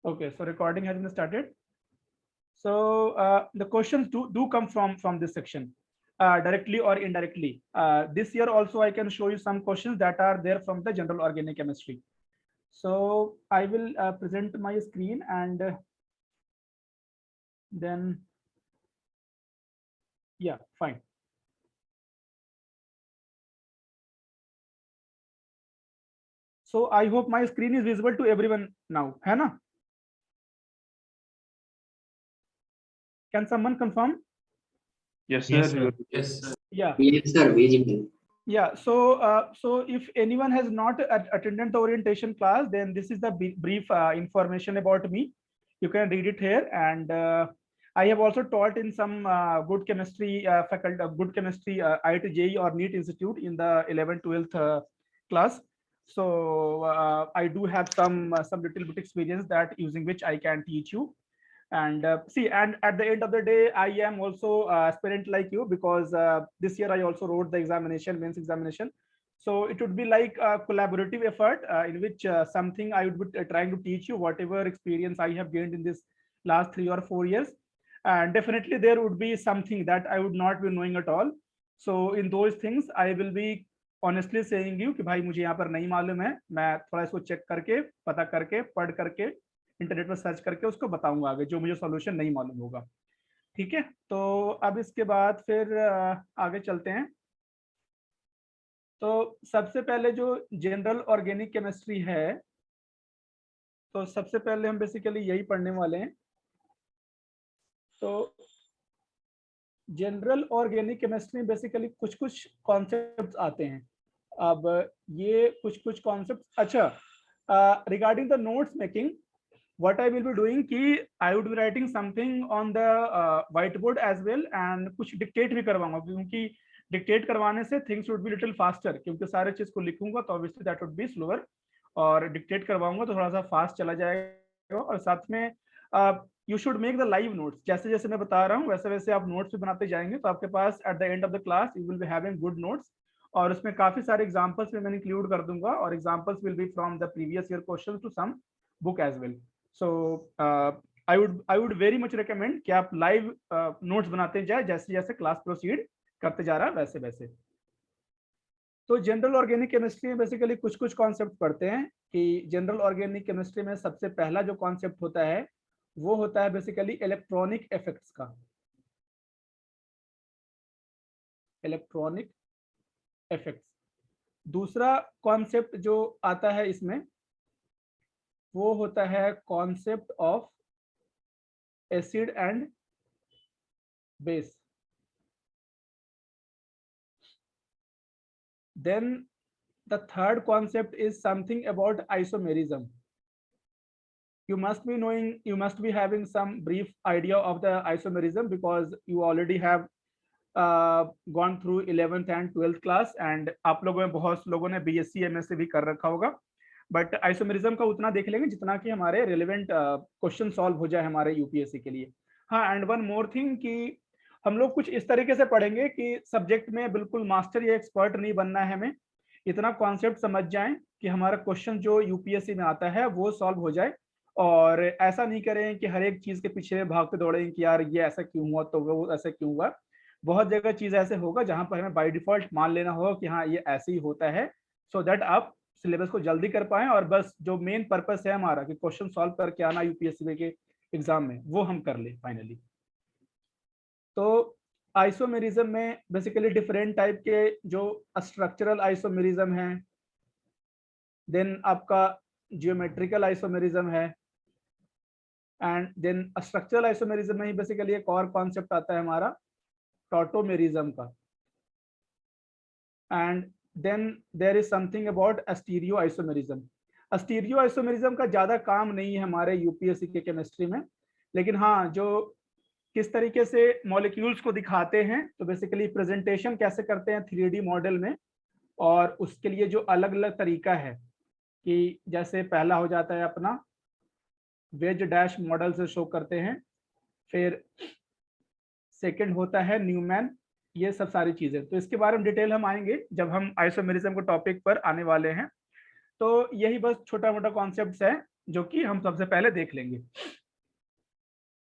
Okay, so recording has been started. So the questions do come from this section, directly or indirectly. This year also I can show you some questions that are there from the general organic chemistry. So I will present my screen, and then yeah, fine. So I hope my screen is visible to everyone now, है ना? Can someone confirm? Yes, Yes, sir. sir. Yes, sir. Yeah. Yes, sir, visible. Yeah, so if anyone has not attended the orientation class, then this is the brief information about me. You can read it here, and I have also taught in some good chemistry faculty, good chemistry IIT JEE or NEET institute in the 11th 12th class. So I do have some little bit experience that using which I can teach you. And see, and at the end of the day, I am also aspirant like you, because this year I also wrote the examination, mains examination. So it would be like a collaborative effort, in which something I would be trying to teach you whatever experience I have gained in this last 3 or 4 years. And definitely there would be something that I would not be knowing at all. So in those things I will be honestly saying you कि भाई मुझे यहाँ पर नहीं मालूम है, मैं थोड़ा इसको चेक करके, पता करके, पढ़ करके, इंटरनेट पर सर्च करके उसको बताऊंगा आगे, जो मुझे सॉल्यूशन नहीं मालूम होगा। ठीक है, तो अब इसके बाद फिर आगे चलते हैं। तो सबसे पहले जो जनरल ऑर्गेनिक केमिस्ट्री है, तो सबसे पहले हम बेसिकली यही पढ़ने वाले हैं। तो जनरल ऑर्गेनिक केमिस्ट्री में बेसिकली कुछ कुछ कॉन्सेप्ट्स आते हैं। अब ये कुछ कुछ कॉन्सेप्ट्स, अच्छा, regarding the notes making, what I will be doing कि I would be writing something on the whiteboard as well, and कुछ डिक्टेट भी करवाऊंगा, क्योंकि डिक्टेट करवाने से things would be little faster, क्योंकि सारे चीज को लिखूंगा तो obviously that would be slower, और डिक्टेट करवाऊंगा तो थोड़ा सा फास्ट चला जाएगा। और साथ में you should make the live notes, जैसे जैसे मैं बता रहा हूँ वैसे वैसे आप नोट्स भी बनाते जाएंगे, तो आपके पास at the end of the class you will be having good notes. और उसमें काफी सारे एग्जांपल्स भी मैं इंक्लूड कर दूंगा, और examples will be from the previous year questions to some book as well. So I would very much recommend कि आप लाइव नोट्स बनाते जाए, जैसे जैसे क्लास प्रोसीड करते जा रहा है वैसे वैसे। तो जनरल ऑर्गेनिक केमिस्ट्री में बेसिकली कुछ कुछ कॉन्सेप्ट पढ़ते हैं कि जनरल ऑर्गेनिक केमिस्ट्री में सबसे पहला जो कॉन्सेप्ट होता है वो होता है बेसिकली इलेक्ट्रॉनिक इफेक्ट्स का। Electronic effects. दूसरा कॉन्सेप्ट जो आता है इसमें वो होता है concept of acid and base. Then the third concept is something about isomerism. You must be knowing, you must be having some brief idea of the isomerism, because you already have gone through 11th and 12th class, and आप लोगों में बहुत लोगों ने BSc MSc भी कर रखा होगा। बट आइसोमेरिज्म का उतना देख लेंगे जितना कि हमारे रिलेवेंट क्वेश्चन सॉल्व हो जाए हमारे यूपीएससी के लिए। हाँ, एंड वन मोर थिंग कि हम लोग कुछ इस तरीके से पढ़ेंगे कि सब्जेक्ट में बिल्कुल मास्टर या एक्सपर्ट नहीं बनना है हमें, इतना कॉन्सेप्ट समझ जाएं कि हमारा क्वेश्चन जो यूपीएससी में आता है वो सॉल्व हो जाए। और ऐसा नहीं करें कि हर एक चीज के पीछे भागते दौड़ें कि यार ये ऐसा क्यों हुआ, तो वो ऐसा क्यों हुआ। बहुत जगह चीज ऐसे होगा जहां पर हमें बाय डिफॉल्ट मान लेना होगा कि हाँ ये ऐसे ही होता है, सो दैट आप सिलेबस को जल्दी कर पाएं, और बस जो मेन पर्पस है हमारा कि क्वेश्चन सॉल्व करके आना यूपीएससी के एग्जाम में, वो हम कर ले फाइनली। तो आइसोमेरिज्म में बेसिकली डिफरेंट टाइप के जो स्ट्रक्चरल आइसोमेरिज्म है, देन आपका जियोमेट्रिकल आइसोमेरिज्म है, एंड देन स्ट्रक्चरल आइसोमेरिज्म में ही बेसिकली एक और कॉन्सेप्ट आता है हमारा टॉटोमेरिज्म का, and then there is something about stereo isomerism. Stereo isomerism का ज्यादा काम नहीं है हमारे यूपीएससी के केमिस्ट्री में, लेकिन हाँ जो किस तरीके से मॉलिक्यूल्स को दिखाते हैं, तो बेसिकली प्रेजेंटेशन कैसे करते हैं 3D मॉडल में, और उसके लिए जो अलग अलग तरीका है कि जैसे पहला हो जाता है अपना वेज डैश मॉडल से शो करते हैं, फिर सेकंड होता है न्यूमैन, ये सब सारी चीजें। तो इसके बारे में डिटेल हम आएंगे जब हम आइसोमेरिज्म को टॉपिक पर आने वाले हैं। तो यही बस छोटा मोटा कॉन्सेप्ट्स है जो कि हम सबसे पहले देख लेंगे।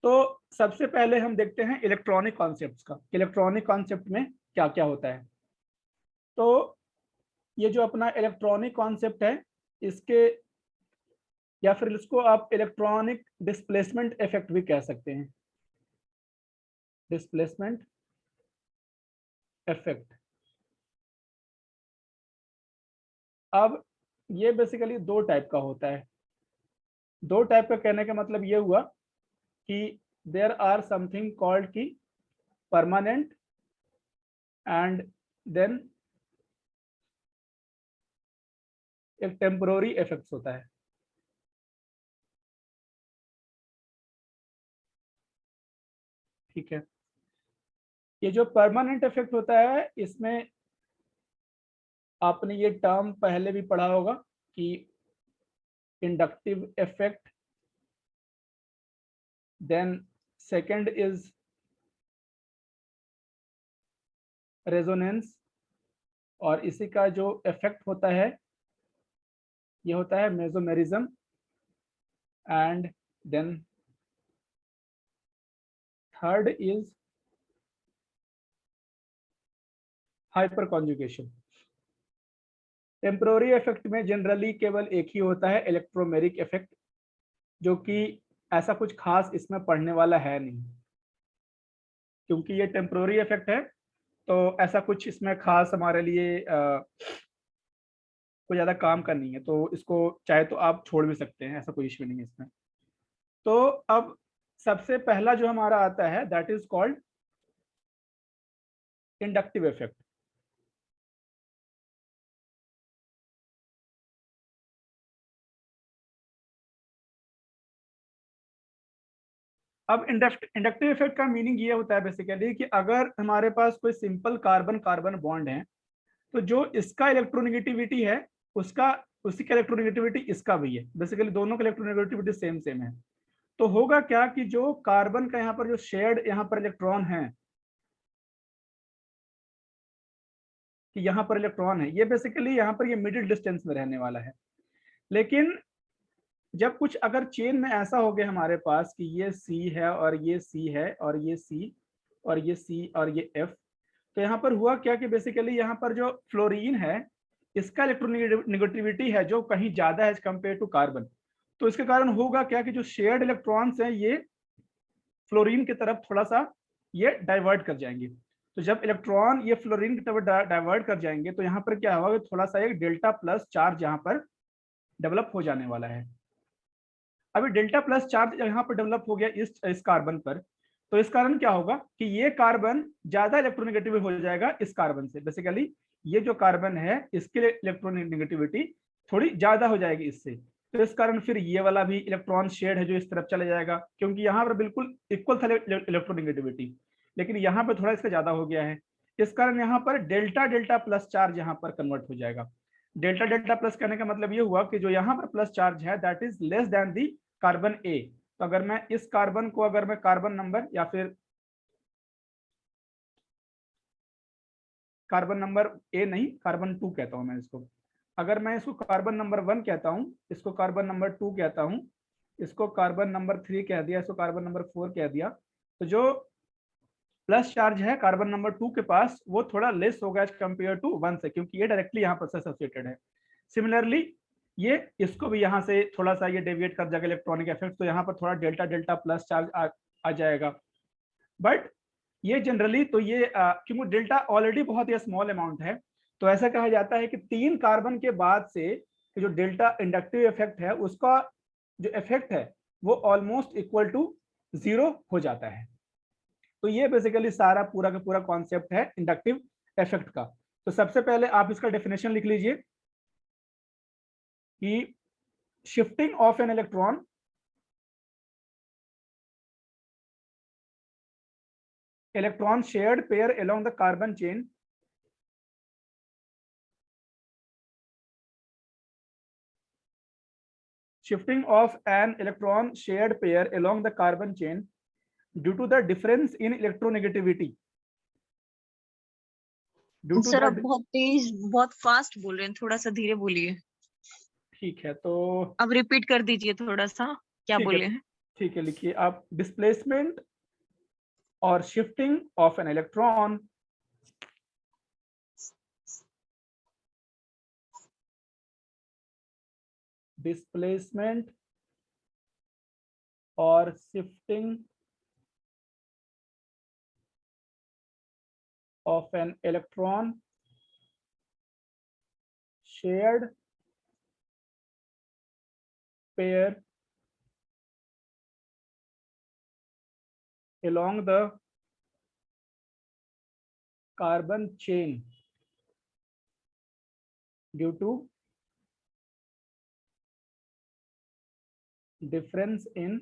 तो सबसे पहले हम देखते हैं इलेक्ट्रॉनिक कॉन्सेप्ट्स का, इलेक्ट्रॉनिक कॉन्सेप्ट में क्या क्या होता है। तो ये जो अपना इलेक्ट्रॉनिक कॉन्सेप्ट है, इसके या फिर इसको आप इलेक्ट्रॉनिक डिस्प्लेसमेंट इफेक्ट भी कह सकते हैं, डिस्प्लेसमेंट इफेक्ट। अब ये बेसिकली दो टाइप का होता है। दो टाइप का कहने का मतलब ये हुआ कि देयर आर समथिंग कॉल्ड की परमानेंट एंड देन एक टेम्पोररी इफेक्ट्स होता है। ठीक है, ये जो परमानेंट इफेक्ट होता है, इसमें आपने ये टर्म पहले भी पढ़ा होगा कि inductive effect, then second is resonance, और इसी का जो इफेक्ट होता है ये होता है mesomerism, and then third is hyperconjugation. Temporary effect में जनरली केवल एक ही होता है, इलेक्ट्रोमेरिक इफेक्ट, जो कि ऐसा कुछ खास इसमें पढ़ने वाला है नहीं, क्योंकि ये टेम्पोररी इफेक्ट है तो ऐसा कुछ इसमें खास हमारे लिए कोई ज्यादा काम का नहीं है, तो इसको चाहे तो आप छोड़ भी सकते हैं, ऐसा कोई इश्यू नहीं है इसमें। तो अब सबसे पहला जो हमारा आता है that is called inductive effect. अब इंडक्टिव इफेक्ट का मीनिंग ये होता है बेसिकली कि अगर हमारे पास कोई सिंपल कार्बन कार्बन बॉन्ड है, तो जो इसका इलेक्ट्रोनेगेटिविटी है उसका उसी का इलेक्ट्रोनेगेटिविटी इसका भी है, बेसिकली दोनों का इलेक्ट्रोनेगेटिविटी सेम सेम है। तो होगा क्या कि जो कार्बन का यहाँ पर जो शेयर्ड यहाँ पर इलेक्ट्रॉन है, कि यहाँ पर इलेक्ट्रॉन है, ये बेसिकली यहाँ पर ये मिडिल डिस्टेंस में रहने वाला है। लेकिन जब कुछ अगर चेन में ऐसा हो गया हमारे पास कि ये सी है और ये सी है और ये सी और ये सी और ये एफ, तो यहाँ पर हुआ क्या कि बेसिकली यहाँ पर जो फ्लोरीन है इसका इलेक्ट्रोनेगेटिविटी है जो कहीं ज्यादा है कंपेयर टू कार्बन। तो इसके कारण होगा क्या कि जो शेयर्ड इलेक्ट्रॉन्स हैं ये फ्लोरीन की तरफ थोड़ा सा ये डाइवर्ट कर जाएंगे। तो जब इलेक्ट्रॉन ये फ्लोरीन की तरफ डाइवर्ट कर जाएंगे तो यहाँ पर क्या होगा, थोड़ा सा एक डेल्टा प्लस चार्ज यहाँ पर डेवलप हो जाने वाला है। अभी डेल्टा प्लस चार्ज यहाँ पर डेवलप हो गया इस कार्बन पर, तो इस कारण क्या होगा कि ये कार्बन ज्यादा इलेक्ट्रोनेगेटिव हो जाएगा इस कार्बन से। बेसिकली ये जो कार्बन है इसके इलेक्ट्रोनेगेटिविटी थोड़ी ज्यादा हो जाएगी इससे, तो इस कारण फिर ये वाला भी इलेक्ट्रॉन शेड है जो इस तरफ चला जाएगा, क्योंकि यहाँ पर बिल्कुल इक्वल था इलेक्ट्रोनेगेटिविटी, लेकिन यहाँ पर थोड़ा इसका ज्यादा हो गया है। इस कारण यहाँ पर डेल्टा डेल्टा प्लस चार्ज यहाँ पर कन्वर्ट हो जाएगा। डेल्टा डेल्टा प्लस कहने का मतलब ये हुआ कि जो यहाँ पर प्लस चार्ज है that is less than the carbon A. तो अगर मैं इस कार्बन को अगर मैं कार्बन नंबर या फिर कार्बन नंबर ए नहीं कार्बन 2 कहता हूं मैं इसको, अगर मैं इसको कार्बन नंबर 1 कहता हूं, इसको कार्बन नंबर 2 कहता हूं, इसको कार्बन नंबर 3 कह दिया, इसको कार्बन नंबर 4 कह दिया, तो जो प्लस चार्ज है कार्बन नंबर 2 के पास वो थोड़ा लेस होगा एज कंपेयर टू 1 से, क्योंकि ये डायरेक्टली यहाँ पर से एसोसिएटेड है। सिमिलरली ये इसको भी यहाँ से थोड़ा सा ये डेविएट कर जाएगा इलेक्ट्रॉनिक इफेक्ट, तो यहाँ पर थोड़ा डेल्टा डेल्टा प्लस चार्ज आ जाएगा। बट ये जनरली तो ये क्योंकि डेल्टा ऑलरेडी बहुत ही स्मॉल अमाउंट है, तो ऐसा कहा जाता है कि 3 कार्बन के बाद से जो डेल्टा इंडक्टिव इफेक्ट है उसका जो इफेक्ट है वो ऑलमोस्ट इक्वल टू 0 हो जाता है। तो ये बेसिकली सारा पूरा का पूरा कॉन्सेप्ट है इंडक्टिव इफेक्ट का। तो सबसे पहले आप इसका डेफिनेशन लिख लीजिए कि shifting of an electron shared pair along the carbon chain shifting of an electron shared pair along the carbon chain due to the difference in electronegativity sir आप बहुत तेज बहुत फास्ट बोल रहे हैं, थोड़ा सा धीरे बोलिए। ठीक है, तो अब रिपीट कर दीजिए थोड़ा सा, क्या ठीक है, बोले हैं? ठीक है, लिखिए आप, डिस्प्लेसमेंट और shifting of an electron displacement और shifting of an electron shared pair along the carbon chain due to difference in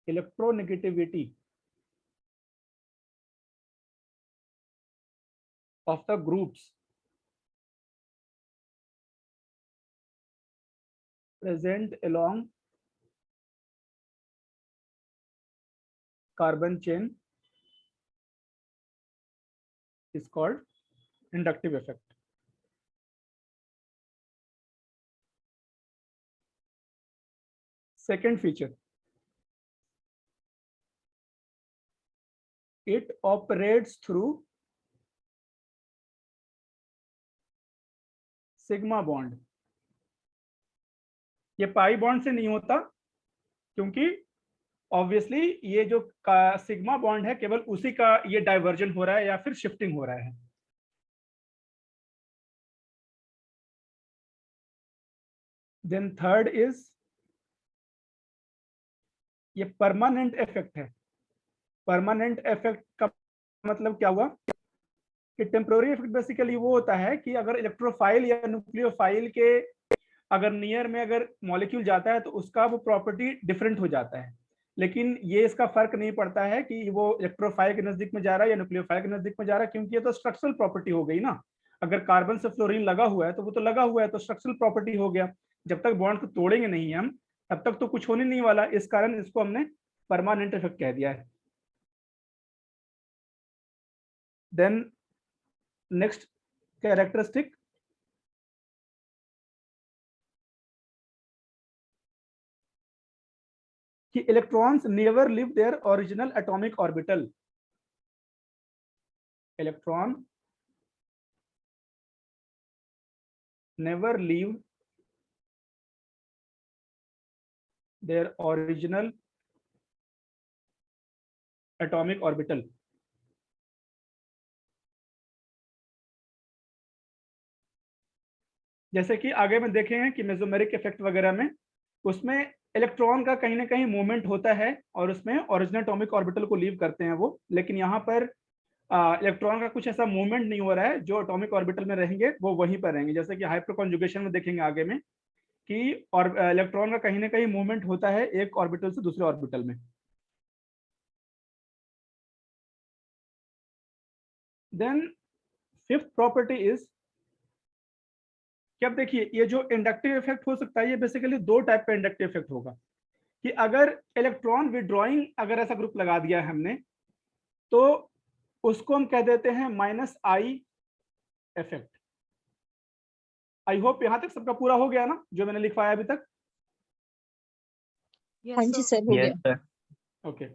electronegativity of the groups present along carbon chain is called inductive effect. Second feature, it operates through sigma bond. ये pi bond से नहीं होता, क्योंकि obviously ये जो sigma bond है केवल उसी का ये डाइवर्जन हो रहा है या फिर शिफ्टिंग हो रहा है. देन थर्ड इज, ये परमानेंट इफेक्ट है. परमानेंट इफेक्ट का मतलब क्या हुआ कि टेम्पोररी इफेक्ट बेसिकली वो होता है कि अगर इलेक्ट्रोफाइल या न्यूक्लियोफाइल के अगर नियर में अगर मॉलिक्यूल जाता है तो उसका वो प्रॉपर्टी डिफरेंट हो जाता है, लेकिन ये इसका फर्क नहीं पड़ता है कि वो इलेक्ट्रोफाइल के नजदीक में जा रहा है या न्यूक्लियोफाइल के नजदीक में जा रहा है, क्योंकि ये तो स्ट्रक्चरल प्रॉपर्टी हो गई ना. अगर कार्बन से फ्लोरीन लगा हुआ है तो वो तो लगा हुआ है, तो स्ट्रक्चरल प्रॉपर्टी हो गया. जब तक बॉन्ड को तोड़ेंगे नहीं हम, तब तक तो कुछ होने नहीं वाला. इस कारण इसको हमने परमानेंट इफेक्ट कह दिया है. देन नेक्स्ट कैरेक्टरिस्टिक, कि electrons never leave their original atomic orbital. Electron never leave their original atomic orbital. जैसे कि आगे में देखेंगे कि मेसोमेरिक इफेक्ट वगैरह में, उसमें इलेक्ट्रॉन का कहीं ना कहीं मूवमेंट होता है और उसमें ओरिजिनल एटॉमिक ऑर्बिटल को लीव करते हैं वो, लेकिन यहाँ पर इलेक्ट्रॉन का कुछ ऐसा मूवमेंट नहीं हो रहा है. जो एटॉमिक ऑर्बिटल में रहेंगे वो वहीं पर रहेंगे. जैसे कि हाइपर कॉन्जुगेशन में देखेंगे आगे में कि और इलेक्ट्रॉन का कहीं ना कहीं मूवमेंट होता है एक ऑर्बिटल से दूसरे ऑर्बिटल में. देन फिफ्थ प्रॉपर्टी इज कि अब देखिए, ये जो इंडक्टिव इफेक्ट हो सकता है ये बेसिकली दो टाइप का इंडक्टिव इफेक्ट होगा. कि अगर इलेक्ट्रॉन विड्रॉइंग अगर ऐसा ग्रुप लगा दिया है हमने, तो उसको हम कह देते हैं minus I effect. I hope यहां तक सबका पूरा हो गया ना जो मैंने लिखवाया अभी तक. हाँ जी सर, हो यस गया. Sir. Okay,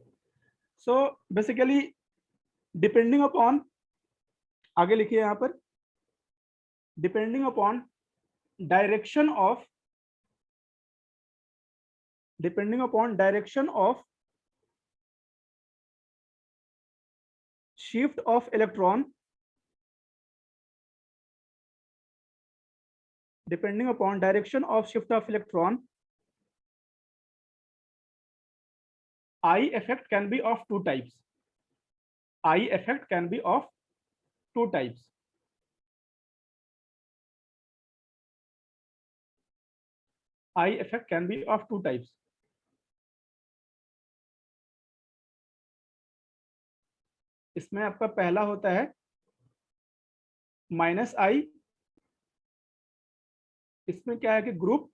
so basically depending upon, आगे लिखिए यहां पर, depending upon direction of, depending upon direction of shift of electron, depending upon direction of shift of electron, I effect can be of two types. I effect can be of two types. I effect can be of two types. इसमें आपका पहला होता है minus आई. इसमें क्या है कि group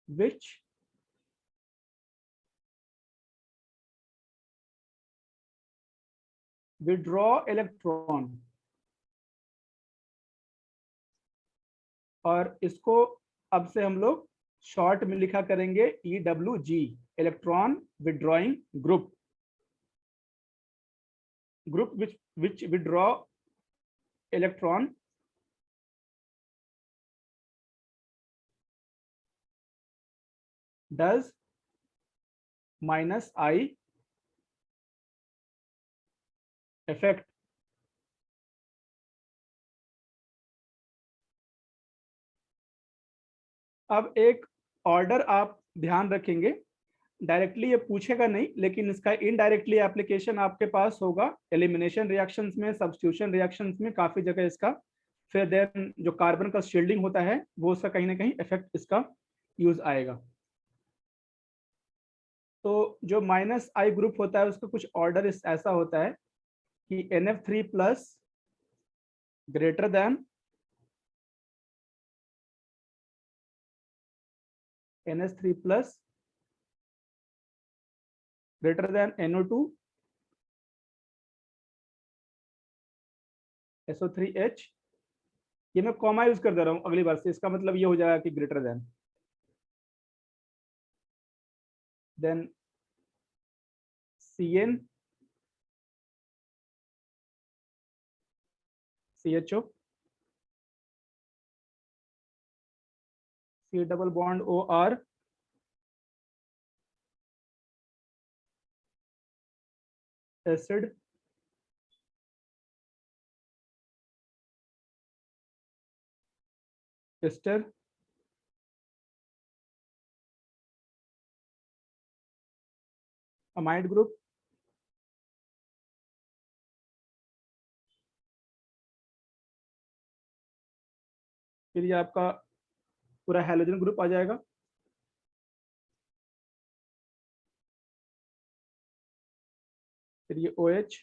which withdraw electron और इसको अब से हम लोग शॉर्ट में लिखा करेंगे EWG, electron withdrawing group, group which withdraw electron does -I effect. अब एक ऑर्डर आप ध्यान रखेंगे, डायरेक्टली ये पूछेगा नहीं, लेकिन इसका इनडायरेक्टली एप्लीकेशन आपके पास होगा एलिमिनेशन रिएक्शंस में, सब्स्टिट्यूशन रिएक्शंस में, काफी जगह इसका। फिर देन जो कार्बन का शील्डिंग होता है वो उसका कहीं ना कहीं इफेक्ट इसका यूज आएगा। तो जो -I ग्रुप होता है उसका कुछ ऑर्डर ऐसा होता है कि NF3+ greater than NH3+ greater than NO2 SO3H। ये मैं कॉमा यूज कर दे रहा हूं अगली बार से, इसका मतलब ये हो जाएगा कि greater than CN CHO C double bond OR acid ester amide group, फिर ये आपका पूरा हैलोजन ग्रुप आ जाएगा। फिर ये OH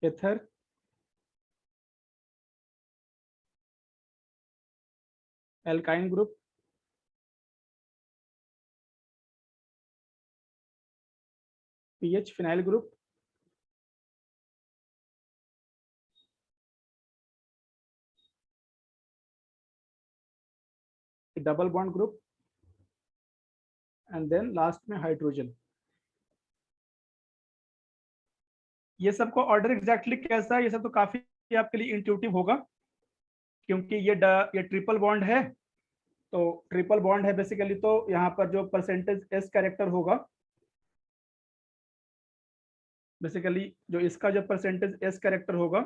ether alkyne group, PH phenyl group, double bond group, and then last में हाइड्रोजन। ये सबको ऑर्डर एग्जैक्टली कैसा है, ये सब तो काफी आपके लिए इंट्यूटिव होगा, क्योंकि ये ट्रिपल बॉन्ड है। तो ट्रिपल बॉन्ड है बेसिकली, तो यहाँ पर जो परसेंटेज S कैरेक्टर होगा, बेसिकली जो इसका जो परसेंटेज S कैरेक्टर होगा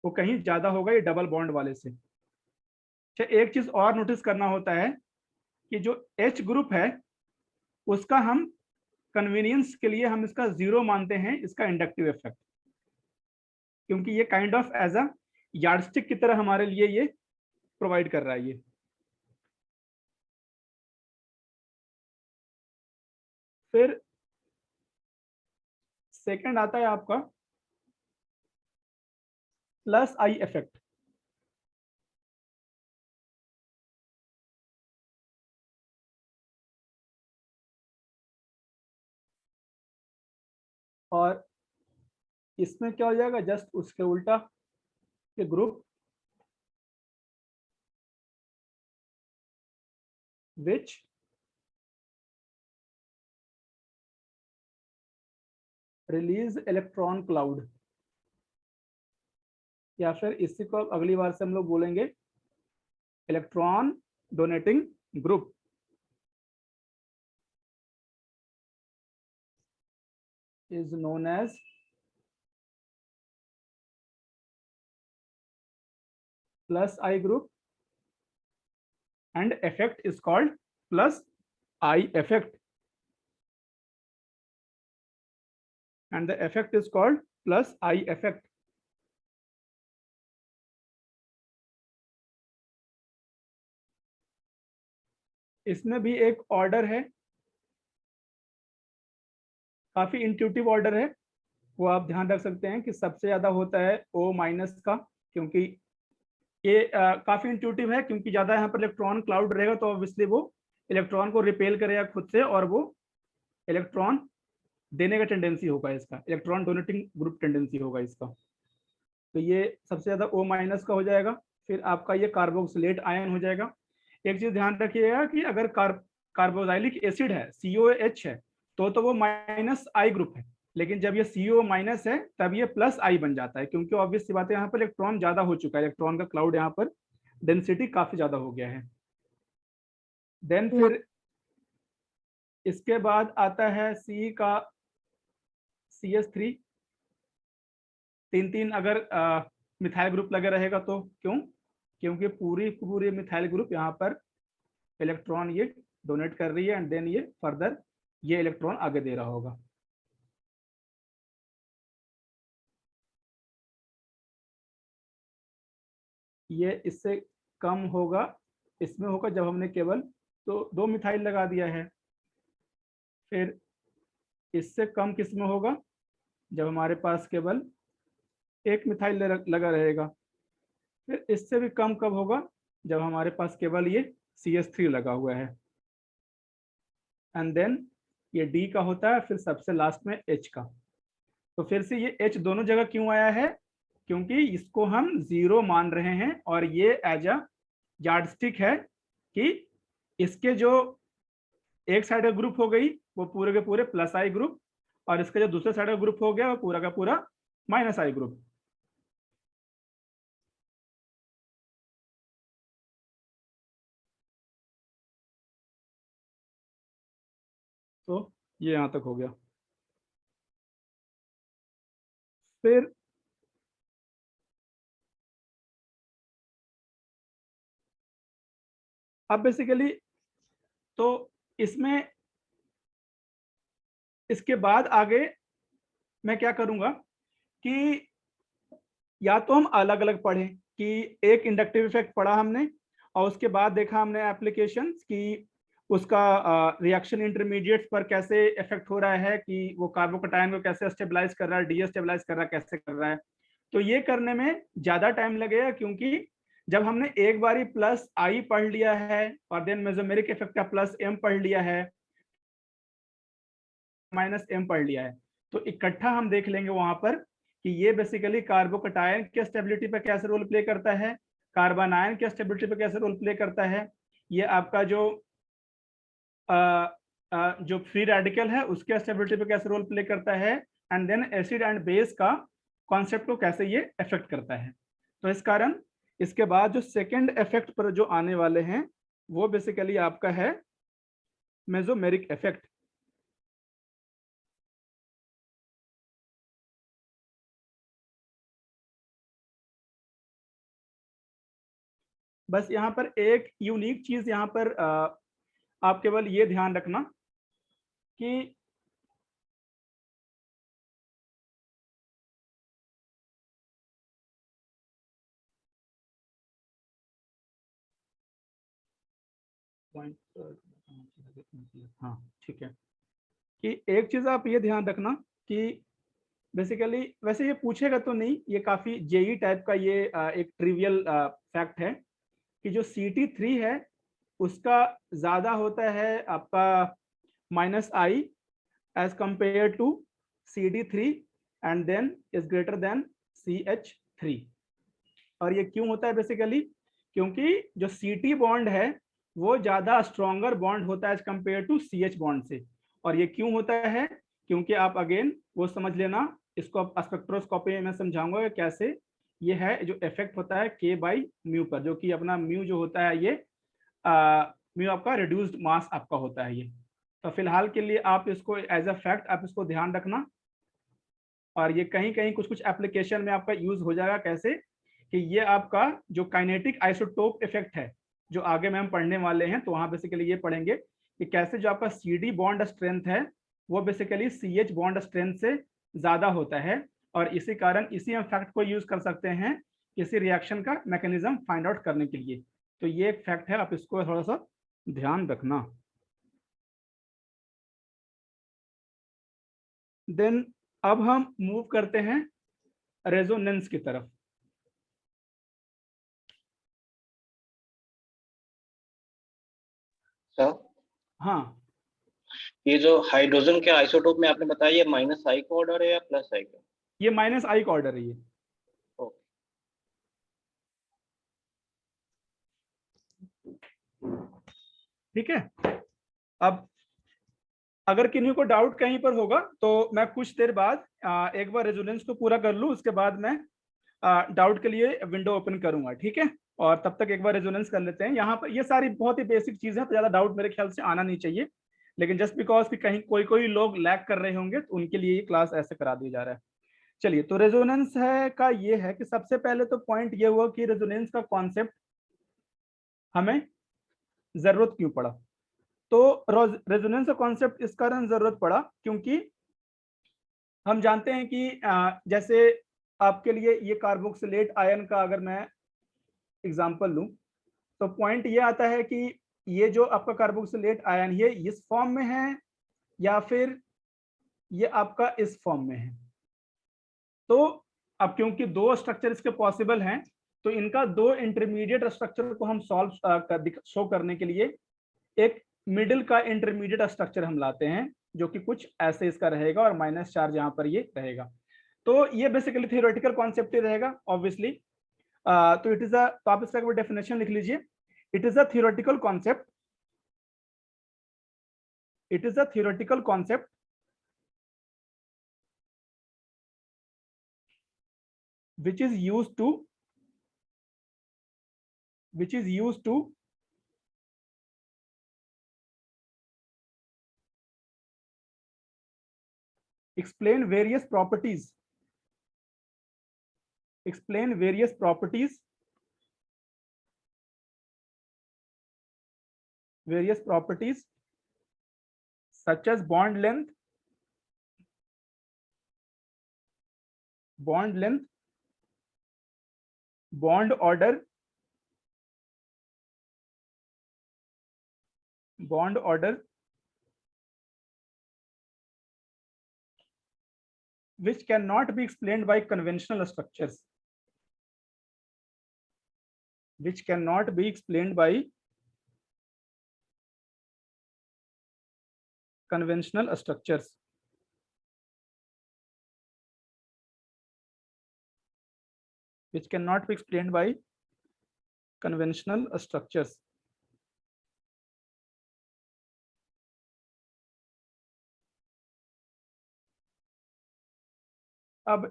वो कहीं ज्यादा होगा ये डबल बॉन्ड वाले से। अच्छा, एक चीज और नोटिस करना होता है कि जो H ग्रुप है उसका हम कन्वीनियंस के लिए हम इसका 0 मानते हैं, इसका इंडक्टिव इफेक्ट, क्योंकि ये kind of as a yardstick की तरह हमारे लिए ये प्रोवाइड कर रहा है ये। फिर सेकंड आता है आपका +I इफेक्ट। और इसमें क्या हो जाएगा, जस्ट उसके उल्टा ये group which release electron cloud, या फिर इसी को अगली बार से हम लोग बोलेंगे electron donating group. is known as +I group and effect is called +I effect, and the effect is called +I effect. इसमें भी एक ऑर्डर है, काफी इंट्यूटिव ऑर्डर है, वो आप ध्यान रख सकते हैं कि सबसे ज्यादा होता है O- का, क्योंकि ये काफी इंट्यूटिव है, क्योंकि ज्यादा यहाँ पर इलेक्ट्रॉन क्लाउड रहेगा तो ऑब्वियसली वो इलेक्ट्रॉन को रिपेल करेगा खुद से, और वो इलेक्ट्रॉन देने का टेंडेंसी होगा इसका, इलेक्ट्रॉन डोनेटिंग ग्रुप टेंडेंसी होगा इसका। तो ये सबसे ज्यादा O माइनस का हो जाएगा। फिर आपका ये कार्बोक्सिलेट आयन हो जाएगा। एक चीज ध्यान रखिएगा कि अगर कार्बोक्सिलिक एसिड है, COH है, तो वो माइनस I ग्रुप है, लेकिन जब ये CO माइनस है तब ये प्लस I बन जाता है, क्योंकि ऑब्वियस सी बात है यहाँ पर इलेक्ट्रॉन ज्यादा हो चुका है, इलेक्ट्रॉन का क्लाउड यहाँ पर डेंसिटी काफी ज्यादा हो गया है। देन फिर इसके बाद आता है C का CH3, 3 अगर मिथाइल ग्रुप लगे रहेगा तो क्यों? क्योंकि पूरी मिथाइल ग्रुप यहाँ पर इलेक्ट्रॉन ये डोनेट कर रही है एंड देन ये फर्दर ये इलेक्ट्रॉन आगे दे रहा होगा। ये इससे कम होगा, इसमें होगा जब हमने केवल तो 2 मिथाइल लगा दिया है। फिर इससे कम किस में होगा? जब हमारे पास केवल 1 मिथाइल लगा रहेगा। फिर इससे भी कम कब होगा? जब हमारे पास केवल ये CH3 लगा हुआ है। एंड देन ये D का होता है, फिर सबसे लास्ट में H का। तो फिर से ये H दोनों जगह क्यों आया है? क्योंकि इसको हम 0 मान रहे हैं और ये एज अ यार्डस्टिक है कि इसके जो एक साइड का ग्रुप हो गई वो पूरे के पूरे प्लस I ग्रुप, और इसका जो दूसरे साइड का ग्रुप हो गया वो पूरा का पूरा माइनस I ग्रुप। तो ये यहां तक हो गया। फिर अब बेसिकली तो इसमें इसके बाद आगे मैं क्या करूंगा कि या तो हम अलग अलग पढ़ें कि एक इंडक्टिव इफेक्ट पढ़ा हमने और उसके बाद देखा हमने एप्लीकेशंस कि उसका रिएक्शन इंटरमीडिएट्स पर कैसे इफेक्ट हो रहा है, कि वो कार्बोकैटायन को कैसे स्टेबलाइज कर रहा है, डीस्टेबलाइज कर रहा है, कैसे कर रहा है। तो ये करने में ज्यादा टाइम लगेगा, क्योंकि जब हमने एक बारी प्लस I पढ़ लिया है और देन मेसोमेरिक इफेक्ट का प्लस M पढ़ लिया है, माइनस M पढ़ लिया है, तो इकट्ठा हम देख लेंगे वहां पर कि ये बेसिकली कार्बोकैटायन के स्टेबिलिटी पे कैसे रोल प्ले करता है, कार्बन आयन के स्टेबिलिटी पे कैसे रोल प्ले करता है, ये आपका जो फ्री रेडिकल है उसके स्टेबिलिटी पे कैसे रोल प्ले करता है, and then acid and base का कॉन्सेप्ट को कैसे ये इफेक्ट करता है। तो इस कारण इसके बाद जो सेकेंड इफेक्ट पर जो आने वाले हैं वो बेसिकली आपका है मेसोमेरिक इफेक्ट। बस यहाँ पर एक यूनिक चीज यहाँ पर आप केवल ये ध्यान रखना कि हाँ ठीक है, कि एक चीज आप ये ध्यान रखना कि बेसिकली वैसे ये पूछेगा तो नहीं, ये काफी जेई टाइप का ये एक ट्रिवियल फैक्ट है कि जो CT3 है उसका ज्यादा होता है आपका -I as compare to CD3 and then is greater than CH3। और ये क्यों होता है? बेसिकली क्योंकि जो CT बॉन्ड है वो ज्यादा स्ट्रॉन्गर बॉन्ड होता है as compare to CH bond से। और ये क्यों होता है? क्योंकि आप अगेन वो समझ लेना, इसको स्पेक्ट्रोस्कोपी में मैं समझाऊंगा कैसे ये है जो इफेक्ट होता है K/μ पर, जो कि अपना म्यू जो होता है ये म्यू आपका रिड्यूस्ड मास आपका होता है ये। तो फिलहाल के लिए आप इसको एज अ फैक्ट आप इसको ध्यान रखना, और ये कहीं कहीं कुछ कुछ एप्लीकेशन में आपका यूज हो जाएगा। कैसे कि ये आपका जो काइनेटिक आइसोटोप इफेक्ट है जो आगे में हम पढ़ने वाले हैं, तो वहां बेसिकली ये पढ़ेंगे कि कैसे जो आपका CD बॉन्ड स्ट्रेंथ है वो बेसिकली CH बॉन्ड स्ट्रेंथ से ज्यादा होता है, और इसी कारण इसी फैक्ट को यूज कर सकते हैं किसी रिएक्शन का मैकेनिज्म फाइंड आउट करने के लिए। तो ये एक फैक्ट है, आप इसको थोड़ा सा ध्यान रखना। देन अब हम मूव करते हैं रेजोनेंस की तरफ। सर हाँ, ये जो हाइड्रोजन के आइसोटोप में आपने बताया ये -I का ऑर्डर है या +I का? ये -I का ऑर्डर है ये। ओके, ठीक है। अब अगर किन्हीं को डाउट कहीं पर होगा तो मैं कुछ देर बाद एक बार रेजोनेंस को पूरा कर लूं, उसके बाद मैं डाउट के लिए विंडो ओपन करूंगा, ठीक है। और तब तक एक बार रेजोनेंस कर लेते हैं। यहाँ पर ये सारी बहुत ही बेसिक चीजें हैं, तो ज्यादा डाउट मेरे ख्याल से आना नहीं चाहिए, लेकिन जस्ट बिकॉज कि कहीं कोई कोई लोग लैग कर रहे होंगे तो उनके लिए ये क्लास ऐसे करा दी जा रहा है। चलिए, तो रेजोनेंस है का ये है कि सबसे पहले तो पॉइंट ये हुआ कि रेजोनेंस का कॉन्सेप्ट हमें जरूरत क्यों पड़ा। तो रेजोनेंस का कॉन्सेप्ट इस कारण जरूरत पड़ा क्योंकि हम जानते हैं कि जैसे आपके लिए ये कार्बोक्सिलेट आयन का अगर मैं एग्जांपल लूं, तो पॉइंट ये आता है कि ये जो आपका कार्बोक्सिलेट आयन ये इस फॉर्म में है या फिर ये आपका इस फॉर्म में है। तो अब क्योंकि दो स्ट्रक्चर इसके पॉसिबल हैं, तो इनका दो इंटरमीडिएट स्ट्रक्चर को हम सॉल्व शो करने के लिए एक मिडिल का इंटरमीडिएट स्ट्रक्चर हम लाते हैं, जो कि कुछ ऐसे इसका रहेगा और माइनस चार्ज यहाँ पर ये रहेगा। तो ये बेसिकली थियोरेटिकल कॉन्सेप्ट ही रहेगा ऑब्वियसली। तो इट इज अ, तो आप इसका डेफिनेशन लिख लीजिए। It is a theoretical concept, it is a theoretical concept which is used to explain various properties, explain various properties, various properties such as bond length, bond length, bond order, bond order, which cannot be explained by conventional structures, which cannot be explained by conventional structures, which cannot be explained by conventional structures. अब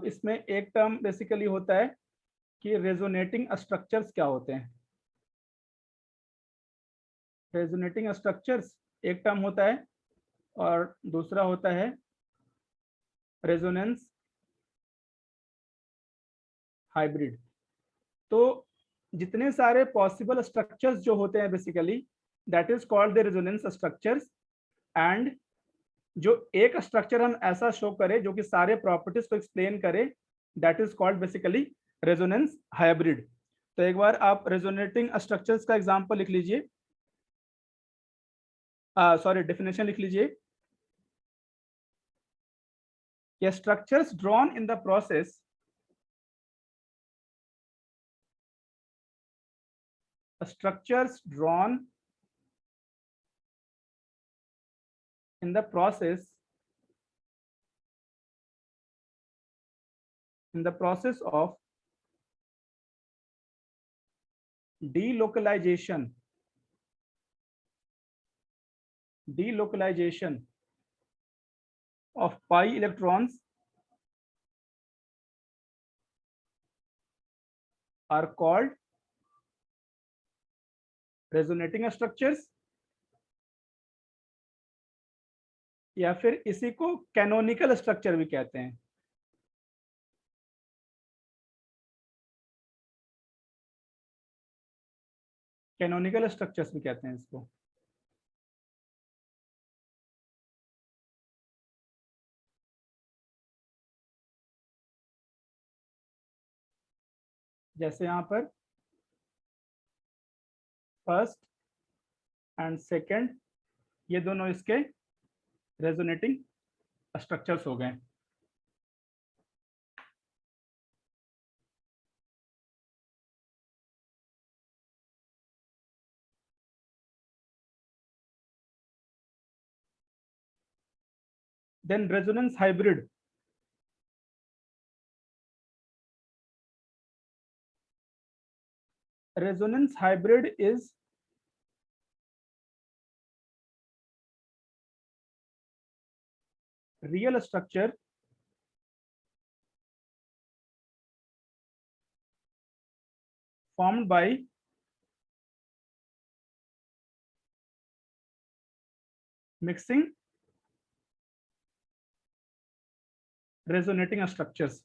इसमें एक term basically होता है कि resonating structures क्या होते हैं। Resonating structures एक टर्म होता है और दूसरा होता है रेजोनेंस हाइब्रिड। तो जितने सारे पॉसिबल स्ट्रक्चर्स जो होते हैं basically that is called the resonance structures. And जो एक स्ट्रक्चर हम ऐसा शो करें जो कि सारे प्रॉपर्टीज को एक्सप्लेन करे, that is called basically resonance hybrid. तो एक बार आप रेजोनेटिंग स्ट्रक्चर्स का एग्जांपल लिख लीजिए, सॉरी डेफिनेशन लिख लीजिए। Structures drawn in the process, structures drawn in the process of delocalization of pi electrons are called resonating structures, या फिर इसी को कैनोनिकल स्ट्रक्चर भी कहते हैं। कैनोनिकल स्ट्रक्चर्स भी कहते हैं इसको। जैसे यहां पर फर्स्ट एंड सेकंड ये दोनों इसके रेजोनेटिंग स्ट्रक्चर्स हो गए। Then resonance hybrid, resonance hybrid is real structure formed by mixing resonating structures,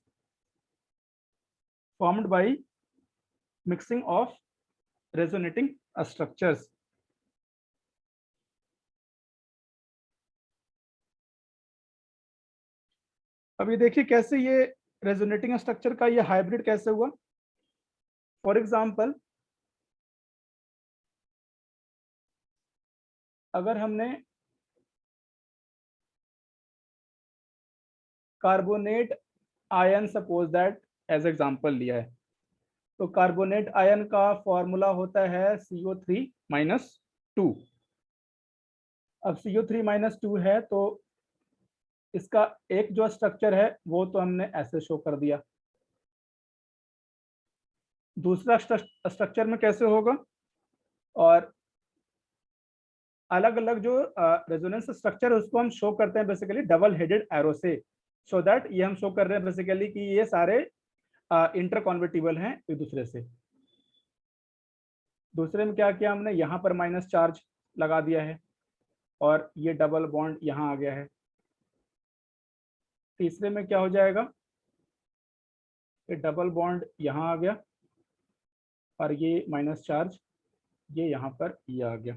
formed by mixing of resonating structures. अब ये देखिए कैसे ये रेजोनेटिंग स्ट्रक्चर का ये हाइब्रिड कैसे हुआ। फॉर एग्जांपल, अगर हमने carbonate ion suppose that as example लिया है, तो कार्बोनेट आयन का फॉर्मूला होता है CO3-2। अब CO3-2 है तो इसका एक जो स्ट्रक्चर है वो तो हमने ऐसे शो कर दिया। दूसरा स्ट्रक्चर में कैसे होगा, और अलग अलग जो रेजोनेंस स्ट्रक्चर है उसको हम शो करते हैं बेसिकली डबल हेडेड एरो से, सो दैट ये हम शो कर रहे हैं बेसिकली कि ये सारे इंटरकॉन्वर्टिबल हैं एक दूसरे से। दूसरे में क्या किया हमने, यहाँ पर माइनस चार्ज लगा दिया है और ये डबल बॉन्ड यहाँ आ गया है। तीसरे में क्या हो जाएगा, ये डबल बॉन्ड यहाँ आ गया और ये माइनस चार्ज ये यहाँ पर ये आ गया।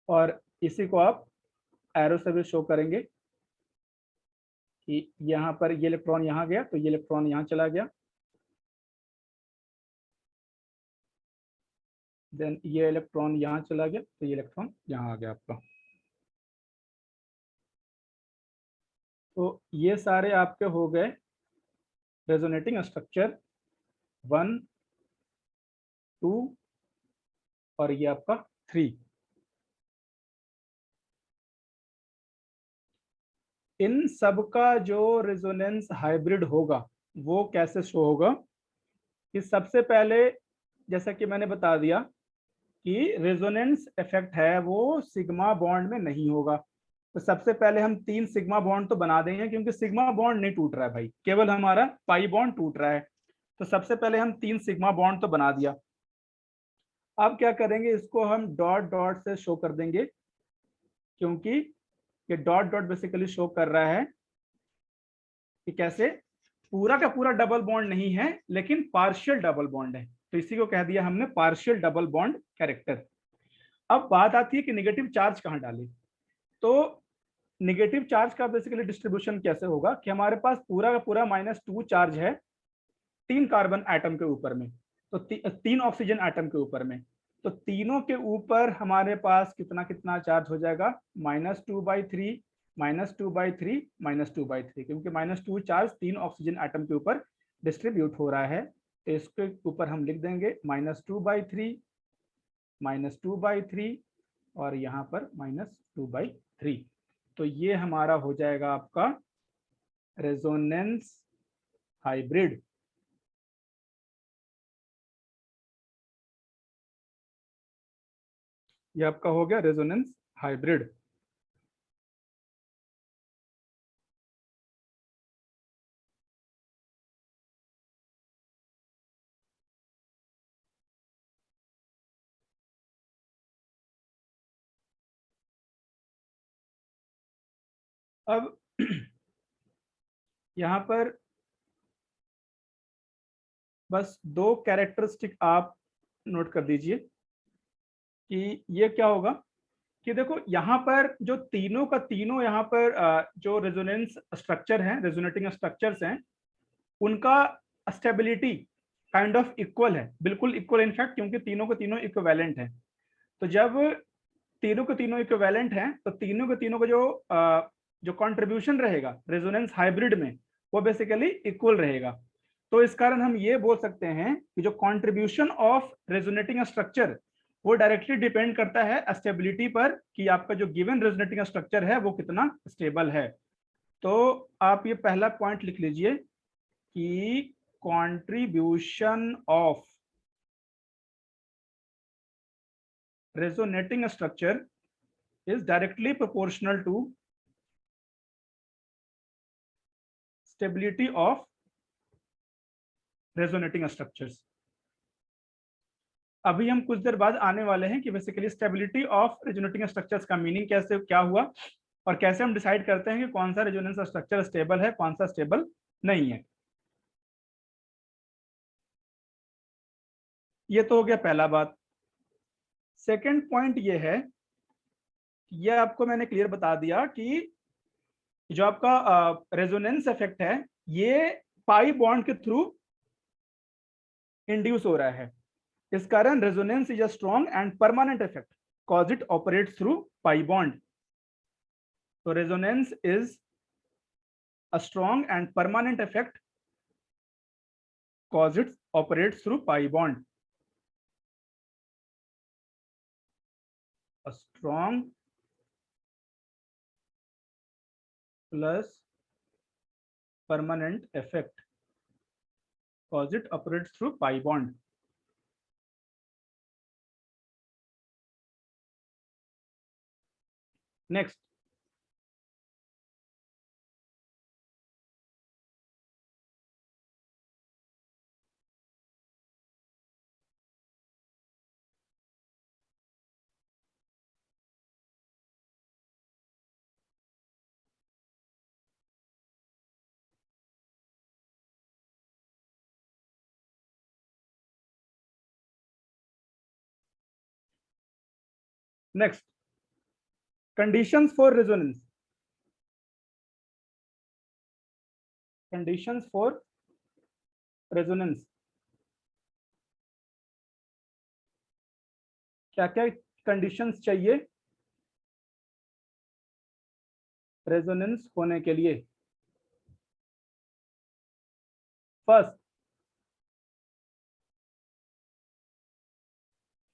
और इसी को आप एरो से भी शो करेंगे कि यहाँ पर ये इलेक्ट्रॉन यहाँ गया तो ये इलेक्ट्रॉन यहाँ चला गया, देन ये इलेक्ट्रॉन यहाँ चला गया तो ये इलेक्ट्रॉन यहाँ आ गया आपका। तो ये सारे आपके हो गए रेजोनेटिंग स्ट्रक्चर 1, 2 और ये आपका 3। इन सब का जो रेजोनेंस हाइब्रिड होगा वो कैसे शो होगा, कि सबसे पहले जैसा कि मैंने बता दिया कि रेजोनेंस इफेक्ट है वो सिग्मा बॉन्ड में नहीं होगा। तो सबसे पहले हम 3 सिग्मा बॉन्ड तो बना देंगे, क्योंकि सिग्मा बॉन्ड नहीं टूट रहा है भाई, केवल हमारा पाई बॉन्ड टूट रहा है। तो सबसे पहले हम 3 सिग्मा बॉन्ड तो बना दिया। अब क्या करेंगे, इसको हम डॉट डॉट से शो कर देंगे, क्योंकि ये डॉट डॉट बेसिकली शो कर रहा है कि कैसे पूरा का पूरा डबल बॉन्ड नहीं है लेकिन पार्शियल डबल बॉन्ड है। तो इसी को कह दिया हमने पार्शियल डबल बॉन्ड कैरेक्टर। अब बात आती है कि नेगेटिव चार्ज कहाँ डालें। तो नेगेटिव चार्ज का बेसिकली डिस्ट्रीब्यूशन कैसे होगा कि हमारे पास पूरा का पूरा -2 चार्ज है 3 कार्बन एटम के ऊपर में, तो 3 ऑक्सीजन एटम के ऊपर में, तो तीनों के ऊपर हमारे पास कितना कितना चार्ज हो जाएगा, -2/3 -2/3 -2/3, क्योंकि -2 चार्ज 3 ऑक्सीजन एटम के ऊपर डिस्ट्रीब्यूट हो रहा है। तो इसके ऊपर हम लिख देंगे -2/3 -2/3 और यहाँ पर -2/3। तो ये हमारा हो जाएगा आपका रेजोनेंस हाइब्रिड। ये आपका हो गया रेजोनेंस हाइब्रिड। अब यहाँ पर बस 2 कैरेक्टरिस्टिक आप नोट कर दीजिए कि ये क्या होगा, कि देखो यहाँ पर जो तीनों का तीनों यहाँ पर जो रेजोनेंस स्ट्रक्चर हैं, रेजोनेटिंग स्ट्रक्चर्स हैं, उनका स्टेबिलिटी काइंड ऑफ इक्वल है, बिल्कुल इक्वल इनफैक्ट, क्योंकि तीनों के तीनों इक्विवेलेंट हैं। तो जब तीनों के तीनों इक्विवेलेंट हैं तो तीनों के तीनों का जो कंट्रीब्यूशन रहेगा रेजोनेंस हाइब्रिड में वो बेसिकली इक्वल रहेगा। तो इस कारण हम ये बोल सकते हैं कि जो कंट्रीब्यूशन ऑफ रेजोनेटिंग स्ट्रक्चर वो डायरेक्टली डिपेंड करता है स्टेबिलिटी पर, कि आपका जो गिवन रेजोनेटिंग स्ट्रक्चर है वो कितना स्टेबल है। तो आप ये पहला पॉइंट लिख लीजिए कि contribution of resonating structure is directly proportional to stability of resonating structures. अभी हम कुछ देर बाद आने वाले हैं कि basically stability of resonating structures का मीनिंग कैसे क्या हुआ और कैसे हम डिसाइड करते हैं कि कौन सा रेजोनेंस स्ट्रक्चर स्टेबल है, कौन सा स्टेबल नहीं है। ये तो हो गया पहला बात। सेकंड पॉइंट ये है, ये आपको मैंने क्लियर बता दिया कि जो आपका रेजोनेंस इफेक्ट है ये पाई बॉन्ड के थ्रू इंड्यूस हो रहा है। इस कारण resonance is a strong and permanent effect cause it operates through pi bond. तो resonance is a strong and permanent effect cause it operates through pi bond. A strong plus permanent effect cause it operates through pi bond. Next, next, conditions for resonance. Conditions for resonance. क्या क्या conditions चाहिए resonance होने के लिए?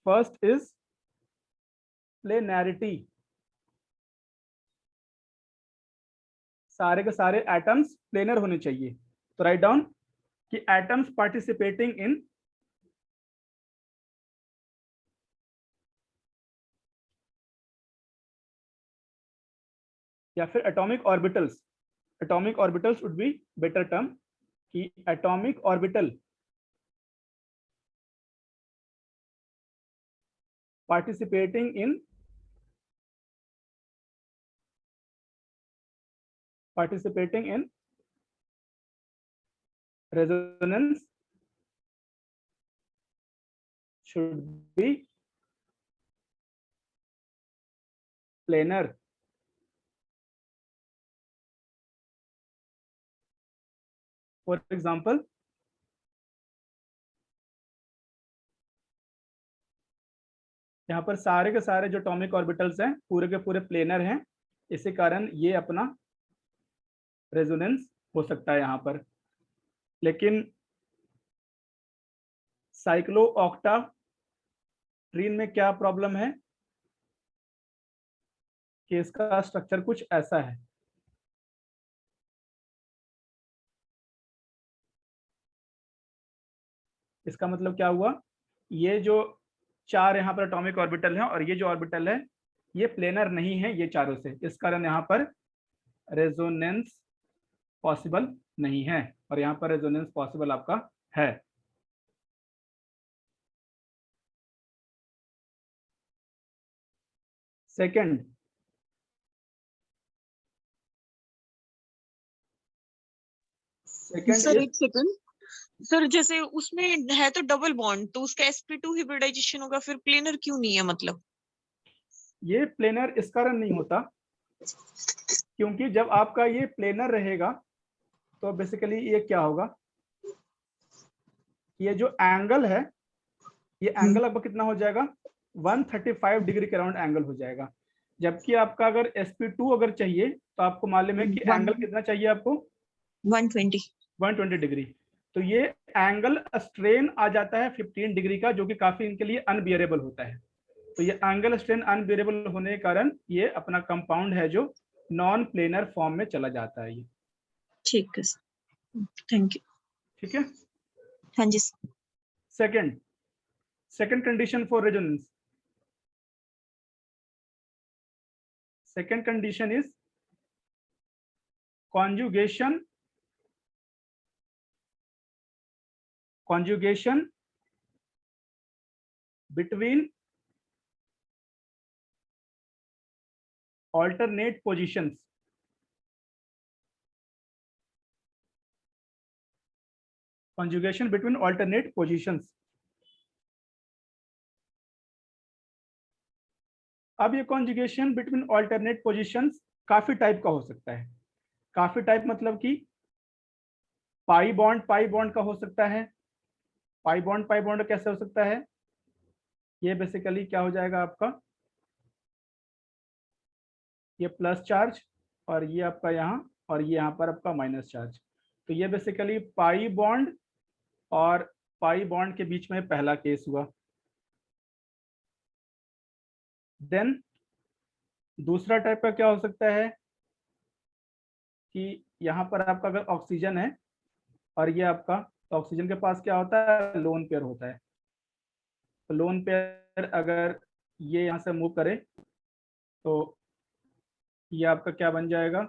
First is planarity. सारे के सारे atoms planar होने चाहिए। तो राइट डाउन कि एटम्स पार्टिसिपेटिंग इन या फिर atomic orbitals. Atomic orbitals would be better term कि atomic orbital participating in resonance should be planar. For example, यहाँ पर सारे के सारे जो एटॉमिक ऑर्बिटल्स हैं पूरे के पूरे प्लेनर हैं, इसी कारण ये अपना रेजोनेंस हो सकता है यहाँ पर। लेकिन साइक्लोऑक्टाट्रीन में क्या प्रॉब्लम है कि इसका स्ट्रक्चर कुछ ऐसा है। इसका मतलब क्या हुआ, ये जो चार यहाँ पर एटॉमिक ऑर्बिटल हैं और ये जो ऑर्बिटल है ये प्लेनर नहीं है ये चारों से, इस कारण यहाँ पर रेजोनेंस पॉसिबल नहीं है और यहाँ पर रेजोनेंस पॉसिबल आपका है। सेकंड, सर एक सेकंड सर, जैसे उसमें है तो डबल बॉन्ड तो उसका sp2 हिब्रिडाइजेशन होगा, फिर प्लेनर क्यों नहीं है? मतलब ये प्लेनर इस कारण नहीं होता क्योंकि जब आपका ये प्लेनर रहेगा तो बेसिकली ये क्या होगा, ये जो एंगल है ये एंगल आपका कितना हो जाएगा 135 डिग्री के अराउंड एंगल हो जाएगा। जबकि आपका अगर sp2 अगर चाहिए तो आपको मालूम है कि एंगल कितना चाहिए आपको 120 डिग्री। तो ये एंगल स्ट्रेन आ जाता है 15 डिग्री का, जो कि काफी इनके लिए अनबियरेबल होता है। तो ये एंगल स्ट्रेन अनबियरेबल होने के कारण ये अपना कंपाउंड है जो नॉन प्लेनर फॉर्म में चला जाता है ये। ठीक है, थैंक यू। ठीक है, हाँ जी second condition for resonance. Second condition is conjugation between alternate positions. Conjugation between alternate positions. अब ये कॉन्जुगेशन बिटवीन ऑल्टरनेट पोजीशंस काफी टाइप का हो सकता है। काफी टाइप मतलब कि पाई बॉन्ड का हो सकता है। पाई बॉन्ड कैसे हो सकता है? ये बेसिकली क्या हो जाएगा आपका, ये प्लस चार्ज और ये आपका यहाँ, और ये यहाँ पर आपका माइनस चार्ज। तो ये बेसिकली पाई बॉन्ड और पाई बॉन्ड के बीच में पहला केस हुआ। देन दूसरा टाइप का क्या हो सकता है कि यहाँ पर आपका अगर ऑक्सीजन है और ये आपका, तो ऑक्सीजन के पास क्या होता है, लोन पेयर होता है। तो लोन पेयर अगर ये यहाँ से मूव करे तो ये आपका क्या बन जाएगा,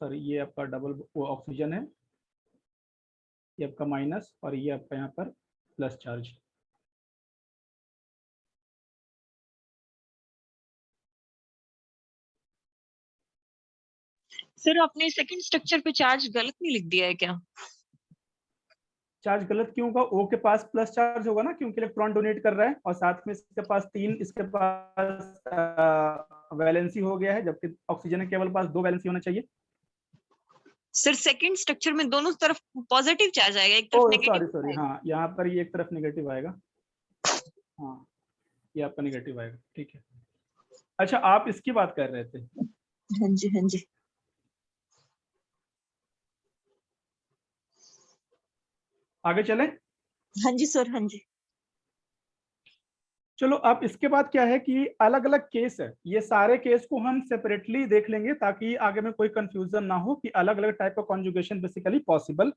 सॉरी ये आपका डबल वो ऑक्सीजन है, ये आपका माइनस और ये आपका यहाँ पर प्लस चार्ज। सर आपने सेकंड स्ट्रक्चर पे चार्ज गलत नहीं लिख दिया है क्या? चार्ज गलत क्यों होगा? O के पास प्लस चार्ज होगा ना, क्योंकि इलेक्ट्रॉन डोनेट कर रहा है, और साथ में इसके पास 3, इसके पास वैलेंसी हो गया है, जबकि ऑक्सीजन के केवल पास 2 वैलेंसी होना चाहिए। सर सेकंड स्ट्रक्चर में दोनों तरफ पॉजिटिव चार्ज आएगा, एक तरफ नेगेटिव। सॉरी हाँ, यहाँ पर ये एक तरफ नेगेटिव आएगा। हाँ ये आपका नेगेटिव आएगा, ठीक है। अच्छा आप इसकी बात कर रहे थे? हाँ जी हाँ जी। आगे चले? हाँ जी सर हाँ जी। चलो अब इसके बाद क्या है कि अलग अलग केस है, ये सारे केस को हम सेपरेटली देख लेंगे ताकि आगे में कोई कंफ्यूजन ना हो कि अलग अलग टाइप का कॉन्जुगेशन बेसिकली पॉसिबल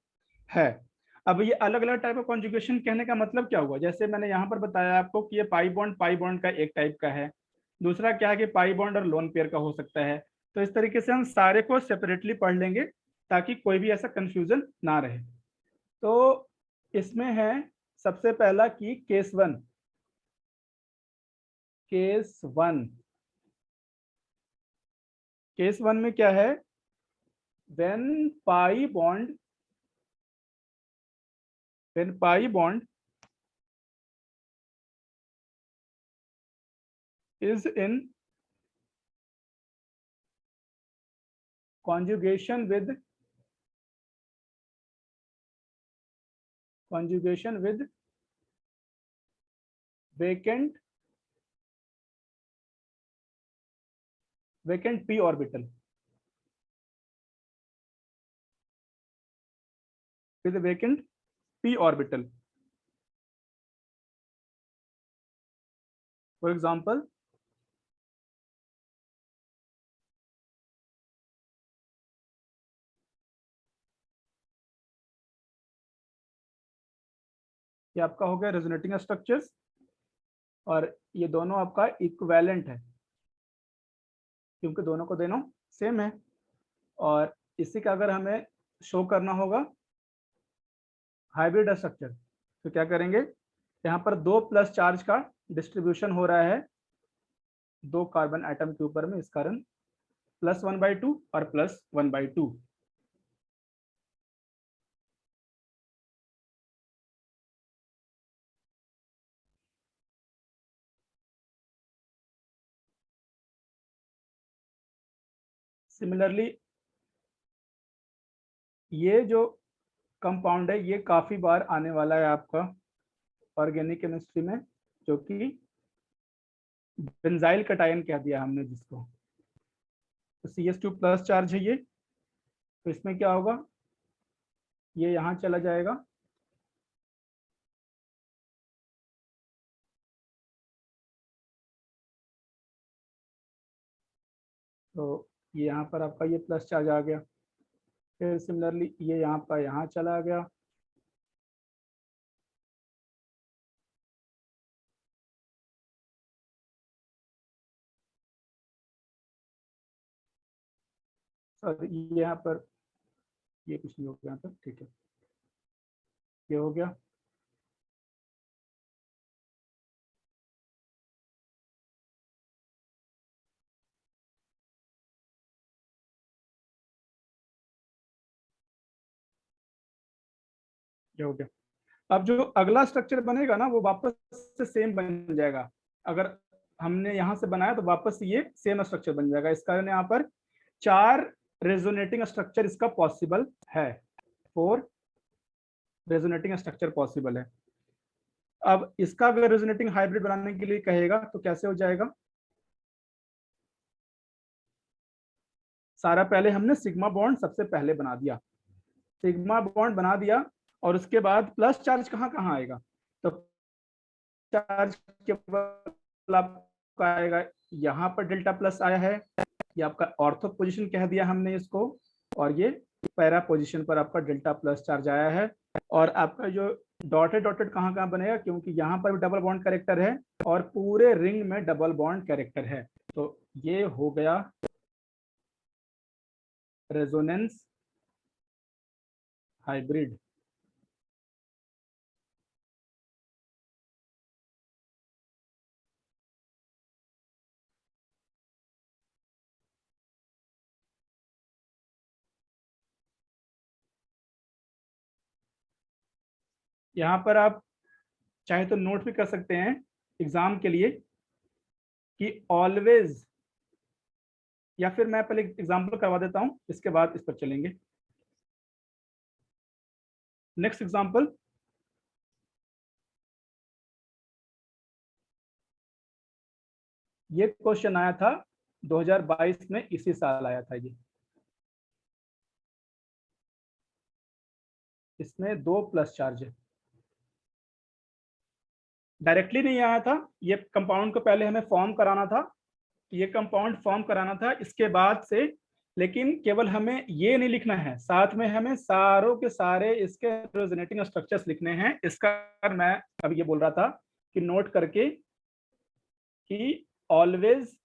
है। अब ये अलग अलग टाइप ऑफ कॉन्जुगेशन कहने का मतलब क्या हुआ, जैसे मैंने यहाँ पर बताया आपको कि ये पाई बॉन्ड का एक टाइप का है, दूसरा क्या है कि पाई बॉन्ड और लोन पेयर का हो सकता है। तो इस तरीके से हम सारे को सेपरेटली पढ़ लेंगे ताकि कोई भी ऐसा कंफ्यूजन ना रहे। तो इसमें है सबसे पहला कि केस वन। केस वन में क्या है, when pi bond is in conjugation with vacant p orbital, with vacant p orbital. For example, ये आपका हो गया रेजोनेटिंग स्ट्रक्चर्स, और ये दोनों आपका इक्विवेलेंट है क्योंकि दोनों को दोनों सेम है। और इसी का अगर हमें शो करना होगा हाइब्रिड स्ट्रक्चर, तो क्या करेंगे, यहाँ पर 2 प्लस चार्ज का डिस्ट्रीब्यूशन हो रहा है 2 कार्बन एटम के ऊपर में, इस कारण +1/2 और +1/2। सिमिलरली ये जो कंपाउंड है ये काफी बार आने वाला है आपका ऑर्गेनिक केमिस्ट्री में, जो कि बेंजाइल कटायन कह दिया हमने जिसको। तो CH2 प्लस चार्ज है ये, तो इसमें क्या होगा, ये यहाँ चला जाएगा, तो ये यहाँ पर आपका ये प्लस चार्ज आ गया। फिर सिमिलरली ये यहाँ पर यहाँ चला गया, सॉरी यहाँ पर ये कुछ नहीं हो गया, यहाँ पर ठीक है, ये हो गया। ये हो गया। अब जो अगला स्ट्रक्चर बनेगा ना वो वापस से सेम बन जाएगा। अगर हमने यहाँ से बनाया तो वापस ये सेम स्ट्रक्चर बन जाएगा। इस कारण यहाँ पर 4 रेजोनेटिंग स्ट्रक्चर इसका पॉसिबल है, 4 रेजोनेटिंग स्ट्रक्चर पॉसिबल है। अब इसका अगर रेजोनेटिंग हाइब्रिड बनाने के लिए कहेगा तो कैसे हो जाएगा? सारा पहले हमने सिग्मा बॉन्ड सबसे पहले बना दिया, सिग्मा बॉन्ड बना दिया, और उसके बाद प्लस चार्ज कहाँ कहाँ आएगा? तो चार्ज के बाद आपका आएगा यहाँ पर डेल्टा प्लस आया है, ये आपका ऑर्थो पोजीशन कह दिया हमने इसको, और ये पैरा पोजीशन पर आपका डेल्टा प्लस चार्ज आया है। और आपका जो डॉटेड डॉटेड कहाँ कहाँ बनेगा, क्योंकि यहाँ पर भी डबल बॉन्ड कैरेक्टर है और पूरे रिंग में डबल बॉन्ड कैरेक्टर है। तो ये हो गया रेजोनेंस हाइब्रिड। यहाँ पर आप चाहे तो नोट भी कर सकते हैं एग्जाम के लिए कि ऑलवेज, या फिर मैं पहले एग्जांपल करवा देता हूं, इसके बाद इस पर चलेंगे। नेक्स्ट एग्जांपल, ये क्वेश्चन आया था 2022 में, इसी साल आया था ये। इसमें 2 प्लस चार्ज है, डायरेक्टली नहीं आया था, ये कंपाउंड को पहले हमें फॉर्म कराना था, ये कंपाउंड फॉर्म कराना था इसके बाद से, लेकिन केवल हमें ये नहीं लिखना है, साथ में हमें सारों के सारे इसके रेजोनेटिंग स्ट्रक्चर्स लिखने हैं। इसका मैं अभी ये बोल रहा था कि नोट करके कि always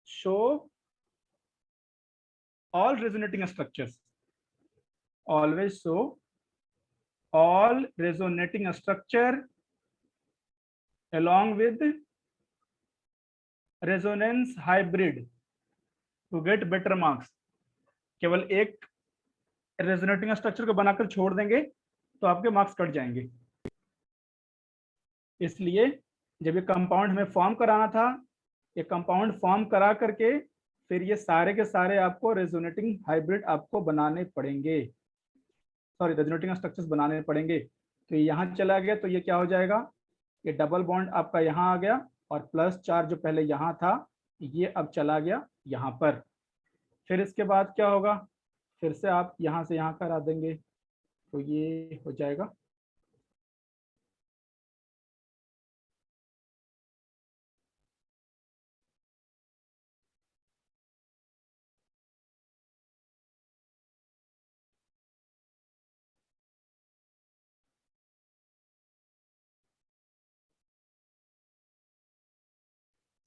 show all resonating structures, always show all resonating structure along with resonance hybrid to get better marks। केवल एक रेजोनेटिंग स्ट्रक्चर को बनाकर छोड़ देंगे तो आपके मार्क्स कट जाएंगे। इसलिए जब ये कंपाउंड हमें फॉर्म कराना था, ये कंपाउंड फॉर्म करा करके फिर ये सारे के सारे आपको रेजोनेटिंग हाइब्रिड आपको बनाने पड़ेंगे, सॉरी रेजोनेटिंग स्ट्रक्चर्स बनाने पड़ेंगे। तो यहाँ चला गया तो ये क्या हो जाएगा, ये डबल बॉन्ड आपका यहाँ आ गया, और प्लस चार्ज जो पहले यहाँ था ये अब चला गया यहाँ पर। फिर इसके बाद क्या होगा, फिर से आप यहाँ से यहाँ करा देंगे तो ये हो जाएगा।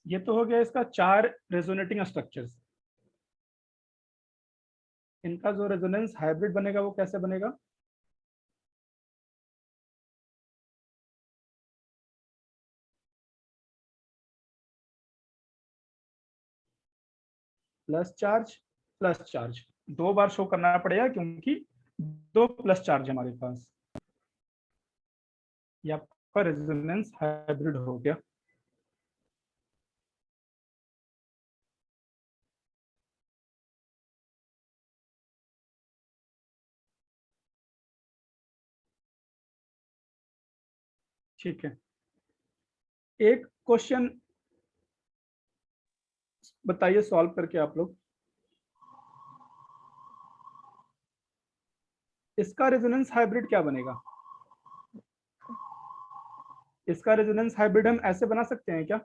ये तो हो गया इसका 4 रेजोनेटिंग स्ट्रक्चर्स। इनका जो रेजोनेंस हाइब्रिड बनेगा वो कैसे बनेगा, प्लस चार्ज 2 बार शो करना पड़ेगा क्योंकि 2 प्लस चार्ज हमारे पास। ये आपका रेजोनेंस हाइब्रिड हो गया। ठीक है, एक क्वेश्चन बताइए सॉल्व करके आप लोग, इसका रेजोनेंस हाइब्रिड क्या बनेगा? इसका रेजोनेंस हाइब्रिड हम ऐसे बना सकते हैं क्या,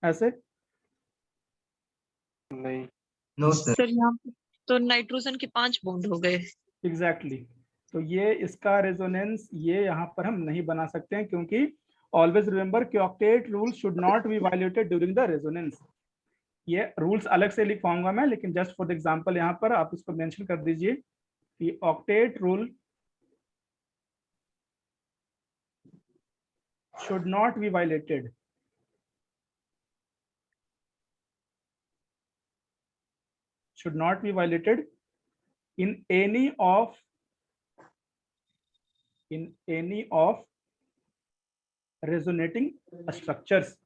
ऐसे? नहीं, नो सर। सर यहाँ पे तो नाइट्रोजन के 5 बॉन्ड हो गए। एग्जैक्टली तो ये इसका रेजोनेंस ये यहाँ पर हम नहीं बना सकते हैं, क्योंकि ऑलवेज रिमेंबर कि octet rule should not be violated during the resonance. ये रूल्स अलग से लिखवाऊंगा मैं, लेकिन जस्ट फॉर द एग्जांपल यहाँ पर आप इसको मेंशन कर दीजिए कि octet rule should not be violated in any of resonating structures.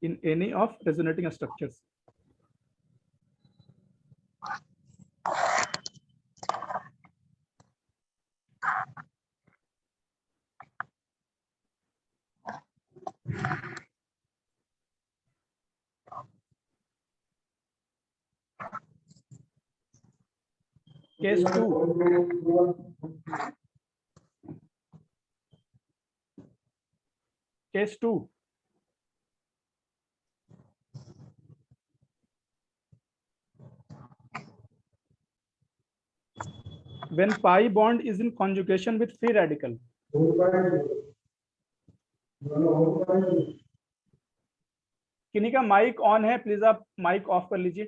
In any of resonating structures. Case 2. Case 2. When pi bond is in conjugation with free radical. किन्हीं का mic on है, प्लीज आप mic off कर लीजिए।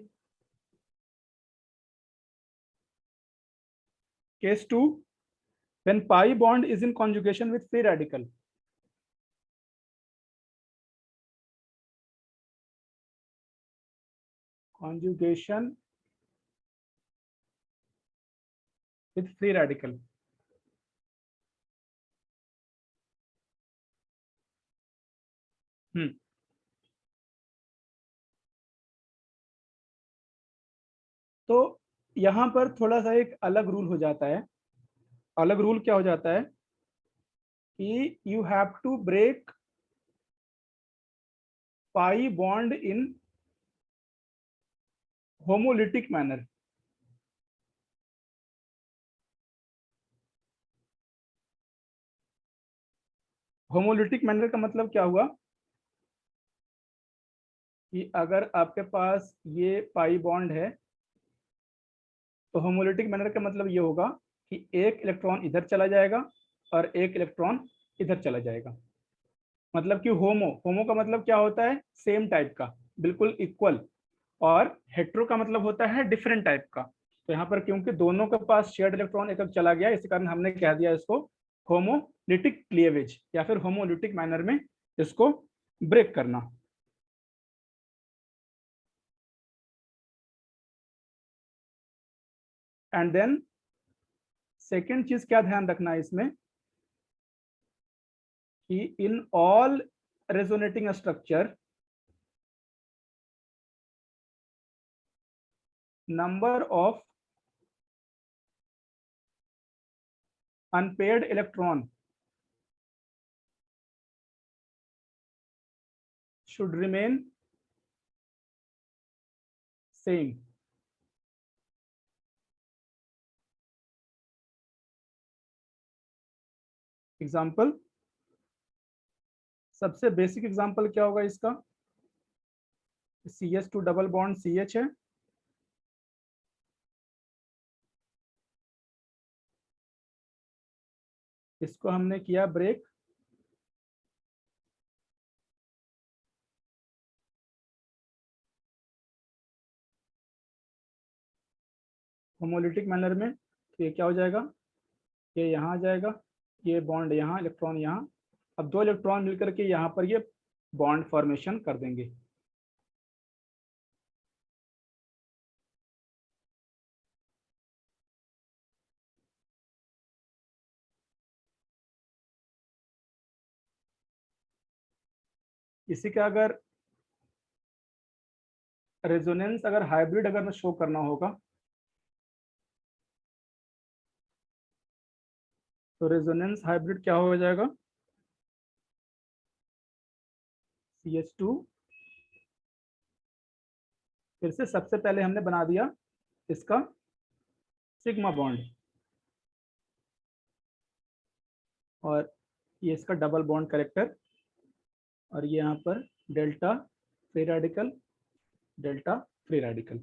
Case 2. When pi bond is in conjugation with free radical. Conjugation with free radical. तो यहां पर थोड़ा सा एक अलग रूल हो जाता है। अलग रूल क्या हो जाता है कि you have to break pi bond in homolytic manner. Homolytic manner का मतलब क्या हुआ कि अगर आपके पास ये पाई बॉन्ड है तो होमोलिटिक मैनर का मतलब ये होगा कि एक इलेक्ट्रॉन इधर चला जाएगा और एक इलेक्ट्रॉन इधर चला जाएगा। मतलब कि होमो का मतलब क्या होता है, सेम टाइप का, बिल्कुल इक्वल। और हेट्रो का मतलब होता है डिफरेंट टाइप का। तो यहाँ पर क्योंकि दोनों के पास शेयर्ड इलेक्ट्रॉन एक चला गया, इसी कारण हमने कह दिया इसको होमोलिटिक क्लीवेज, या फिर होमोलिटिक मैनर में इसको ब्रेक करना। एंड देन सेकेंड चीज क्या ध्यान रखना है इसमें कि in all resonating structure number of unpaired electron should remain same. Example, सबसे बेसिक एग्जाम्पल क्या होगा इसका, CH2 डबल बॉन्ड CH है, इसको हमने किया ब्रेक, होमोलिटिक मैनर में। तो ये क्या हो जाएगा, ये यहाँ आ जाएगा, ये बॉन्ड यहाँ, इलेक्ट्रॉन यहाँ। अब दो इलेक्ट्रॉन मिलकर के यहाँ पर ये बॉन्ड फॉर्मेशन कर देंगे। इसी का अगर रेजोनेंस अगर हाइब्रिड अगर शो करना होगा तो रेजोनेंस हाइब्रिड क्या हो जाएगा, CH2, फिर से सबसे पहले हमने बना दिया इसका सिग्मा बॉन्ड, और ये इसका डबल बॉन्ड करेक्टर, और ये यहाँ पर delta free radical, delta free radical.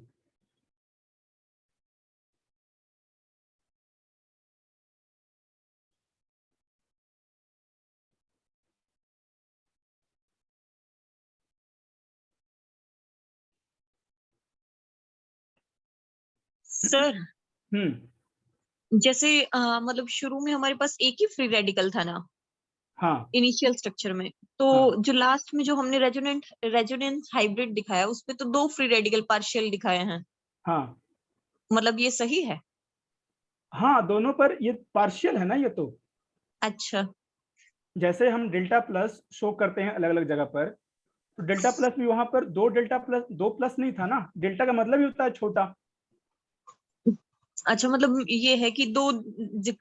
Sir जैसे मतलब शुरू में हमारे पास एक ही फ्री रेडिकल था ना हाँ इनिशियल स्ट्रक्चर में, तो हाँ जो लास्ट में जो हमने रेजोनेंस हाइब्रिड दिखाया उसपे तो 2 फ्री रेडिकल पार्शियल दिखाए हैं, हाँ मतलब ये सही है? हाँ, दोनों पर ये पार्शियल है ना ये तो। अच्छा जैसे हम डेल्टा प्लस शो करते हैं अलग अलग जगह पर, तो डेल्टा प्लस भी वहां पर दो डेल्टा प्लस, दो प्लस नहीं था ना, डेल्टा का मतलब ही होता है छोटा। अच्छा, मतलब ये है कि 2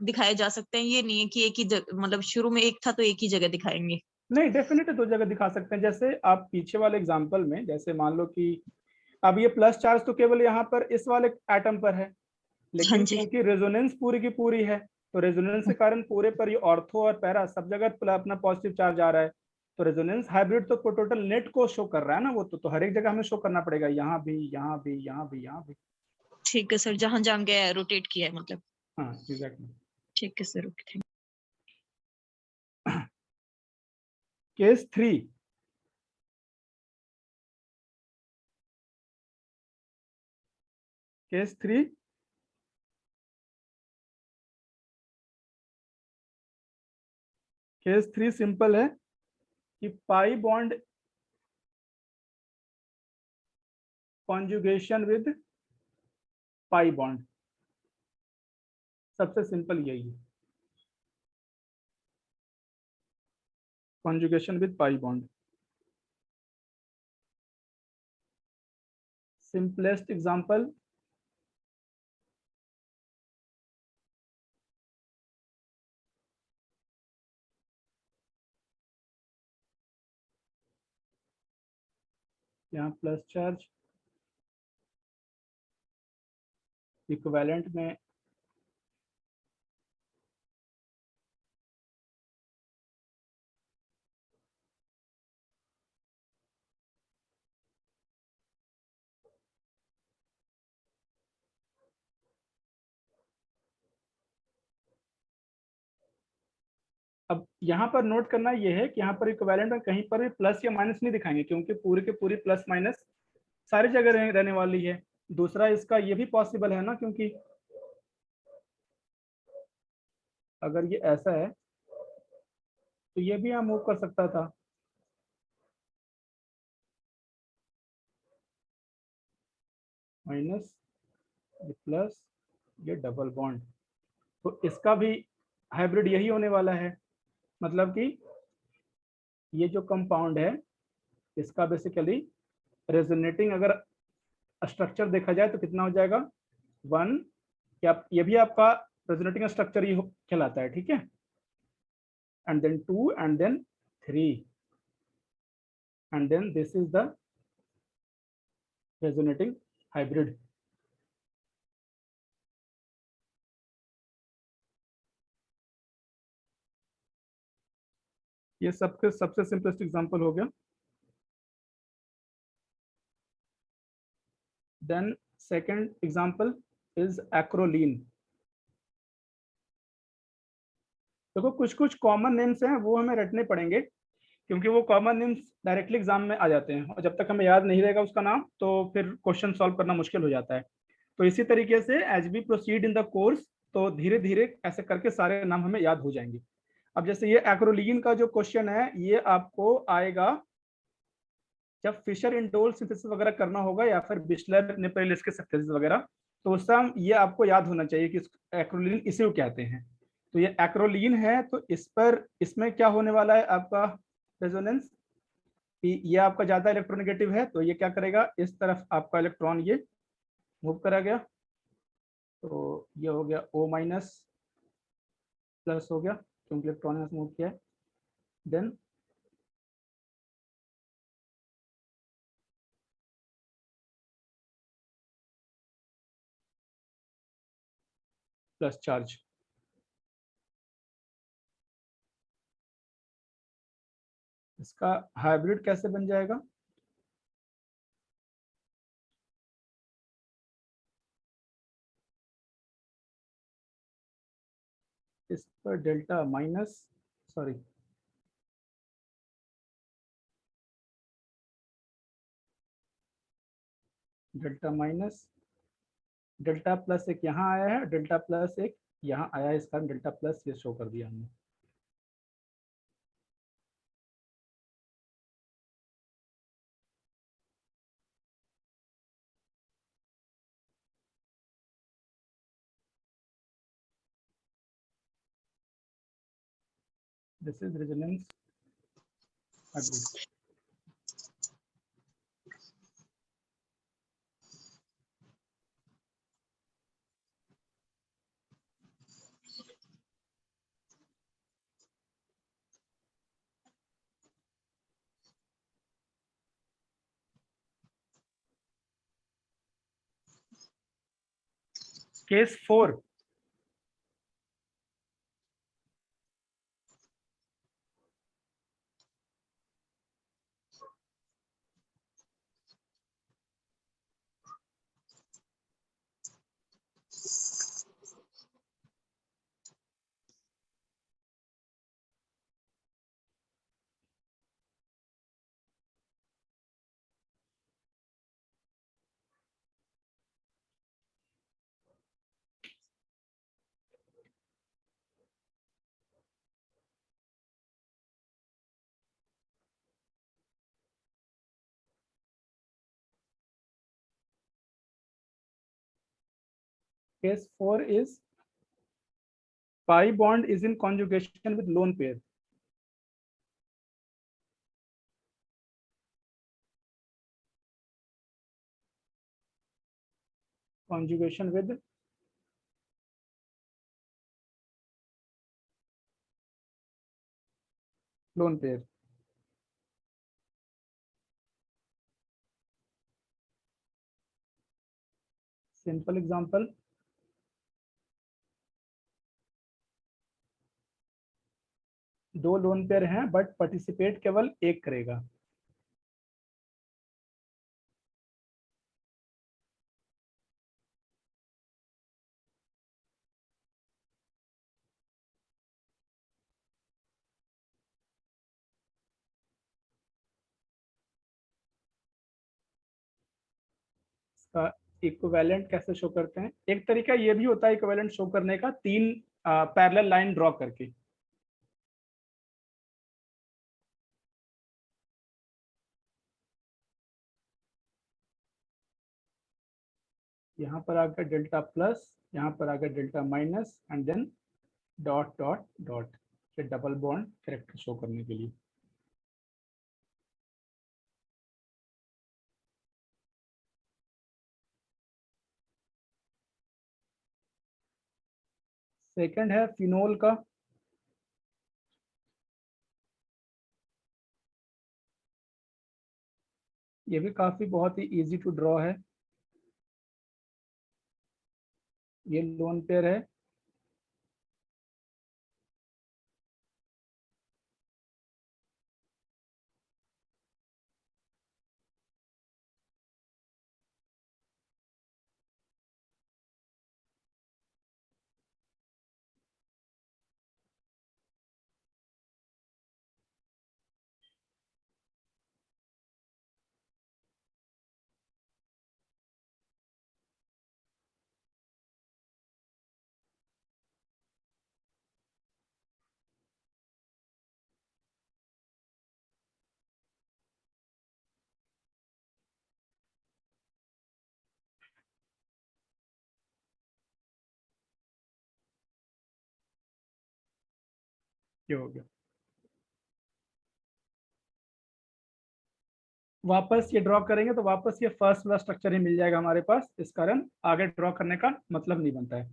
दिखाए जा सकते हैं, ये नहीं है कि एक ही मतलब शुरू में एक था तो एक ही जगह दिखाएंगे। नहीं, डेफिनेटली दो जगह दिखा सकते हैं। जैसे आप पीछे वाले एग्जांपल में, जैसे मान लो कि अब ये प्लस चार्ज तो केवल यहाँ पर इस वाले एटम पर है, हाँ लेकिन जी। क्योंकि रेजोनेंस पूरी की पूरी है, तो रेजोनेंस के कारण पूरे पर ये ऑर्थो और पैरा सब जगह अपना पॉजिटिव चार्ज आ रहा है। तो रेजोनेंस हाइब्रिड तो टोटल नेट को शो कर रहा है ना, वो तो हर एक जगह हमें शो करना पड़ेगा, यहाँ भी, यहाँ भी, यहाँ भी, यहाँ भी। ठीक है सर, जहां जहां गया है रोटेट किया है मतलब। हाँ एग्जैक्टली। ठीक है sir, okay thank case 3, case 3, case 3 simple है कि pi bond conjugation with pi bond, सबसे सिंपल यही है, conjugation with pi bond. Simplest example, यहाँ प्लस चार्ज इक्विवेलेंट में अब यहाँ पर नोट करना ये है कि यहाँ पर इक्विवेलेंट में कहीं पर भी प्लस या माइनस नहीं दिखाएंगे, क्योंकि पूरी के पूरी प्लस माइनस सारी जगह रहने वाली है। दूसरा इसका ये भी पॉसिबल है ना, क्योंकि अगर ये ऐसा है तो ये भी यहाँ मूव कर सकता था, माइनस, ये प्लस, ये डबल बॉन्ड, तो इसका भी हाइब्रिड यही होने वाला है। मतलब कि ये जो कंपाउंड है इसका बेसिकली रेजोनेटिंग अगर स्ट्रक्चर देखा जाए तो कितना हो जाएगा, 1, ये भी आपका रेजोनेटिंग स्ट्रक्चर ही कहलाता है, ठीक है, and then 2 and then 3 and then this is the resonating hybrid. ये सबसे सिंपलेस्ट एग्जांपल हो गया। Then second example is acrolein. देखो कुछ कुछ कॉमन नेम्स हैं वो हमें रटने पड़ेंगे, क्योंकि वो कॉमन नेम्स डायरेक्टली एग्जाम में आ जाते हैं, और जब तक हमें याद नहीं रहेगा उसका नाम तो फिर क्वेश्चन सॉल्व करना मुश्किल हो जाता है। तो इसी तरीके से as we proceed in the course, तो धीरे धीरे ऐसे करके सारे नाम हमें याद हो जाएंगे। अब जैसे ये एक्रोलीन का जो क्वेश्चन है ये आपको आएगा जब फिशर इंडोल सिंथेसिस वगैरह करना होगा, या फिर बिस्लर नेपेलिस के सिंथेसिस वगैरह, तो उस टाइम ये आपको याद होना चाहिए कि एक्रोलीन इसे कहते हैं। तो ये एक्रोलीन है, तो इस पर इसमें क्या होने वाला है आपका रेजोनेंस, ये आपका ज्यादा इलेक्ट्रोनेगेटिव है, तो ये क्या करेगा, इस तरफ आपका इलेक्ट्रॉन ये मूव करा गया, तो ये हो गया O माइनस प्लस हो गया क्योंकि इलेक्ट्रॉन ने मूव किया है। देन प्लस चार्ज, इसका हाइब्रिड कैसे बन जाएगा? इस पर delta minus, sorry, delta minus, delta plus एक यहाँ आया है, डेल्टा प्लस एक यहाँ आया है, इस कारण डेल्टा प्लस ये शो कर दिया हमने। This is resonance hybrid. Case 4, case 4 is pi bond is in conjugation with lone pair. Conjugation with lone pair. Simple example, दो लोन पेयर हैं बट पार्टिसिपेट केवल एक करेगा। इसका इक्विवेलेंट कैसे शो करते हैं? एक तरीका ये भी होता है इक्विवेलेंट शो करने का, तीन पैरेलल लाइन ड्रॉ करके। यहाँ पर आ गया डेल्टा प्लस, यहाँ पर आ गया delta minus, and then dot dot dot, ये डबल बॉन्ड कैरेक्टर शो करने के लिए। सेकंड है फिनोल का, ये भी काफी बहुत ही इजी टू ड्रॉ है। ये लोन पेयर है, ये हो गया। वापस ये ड्रॉ करेंगे तो वापस ये फर्स्ट वाला स्ट्रक्चर ही मिल जाएगा हमारे पास, इस कारण आगे ड्रॉ करने का मतलब नहीं बनता है।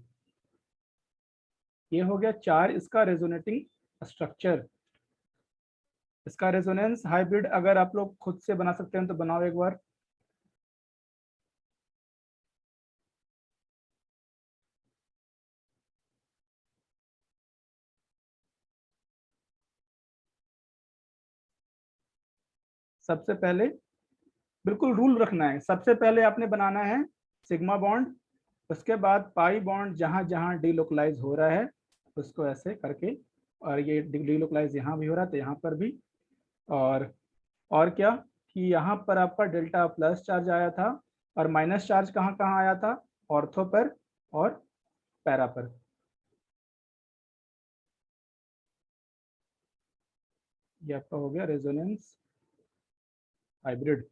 ये हो गया 4 इसका रेजोनेटिंग स्ट्रक्चर। इसका रेजोनेंस हाइब्रिड अगर आप लोग खुद से बना सकते हैं तो बनाओ एक बार। सबसे पहले बिल्कुल रूल रखना है, सबसे पहले आपने बनाना है सिग्मा बॉन्ड, उसके बाद पाई बॉन्ड जहां जहां डीलोकलाइज हो रहा है उसको ऐसे करके, और ये डीलोकलाइज यहाँ भी हो रहा है तो यहाँ पर भी, और क्या कि यहाँ पर आपका डेल्टा प्लस चार्ज आया था और माइनस चार्ज कहाँ कहाँ आया था, ऑर्थो पर और पैरा पर। ये आपका हो गया रेजोनेंस हाइब्रिड।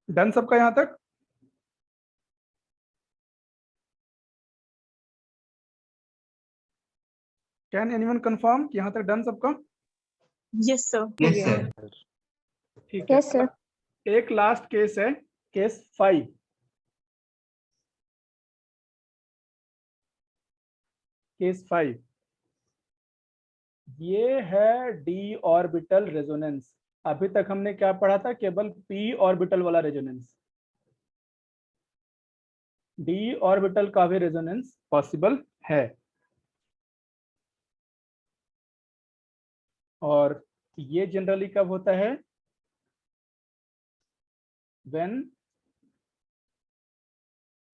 डन सबका यहाँ तक? कैन एनीवन कंफर्म कि यहाँ तक डन सबका? यस सर, हो यस गया। सर। ठीक है Yes, sir. एक लास्ट केस है, केस 5। केस 5 ये है डी ऑर्बिटल रेजोनेंस। अभी तक हमने क्या पढ़ा था, केवल पी ऑर्बिटल वाला रेजोनेंस। डी ऑर्बिटल का भी रेजोनेंस पॉसिबल है, और ये जनरली कब होता है, when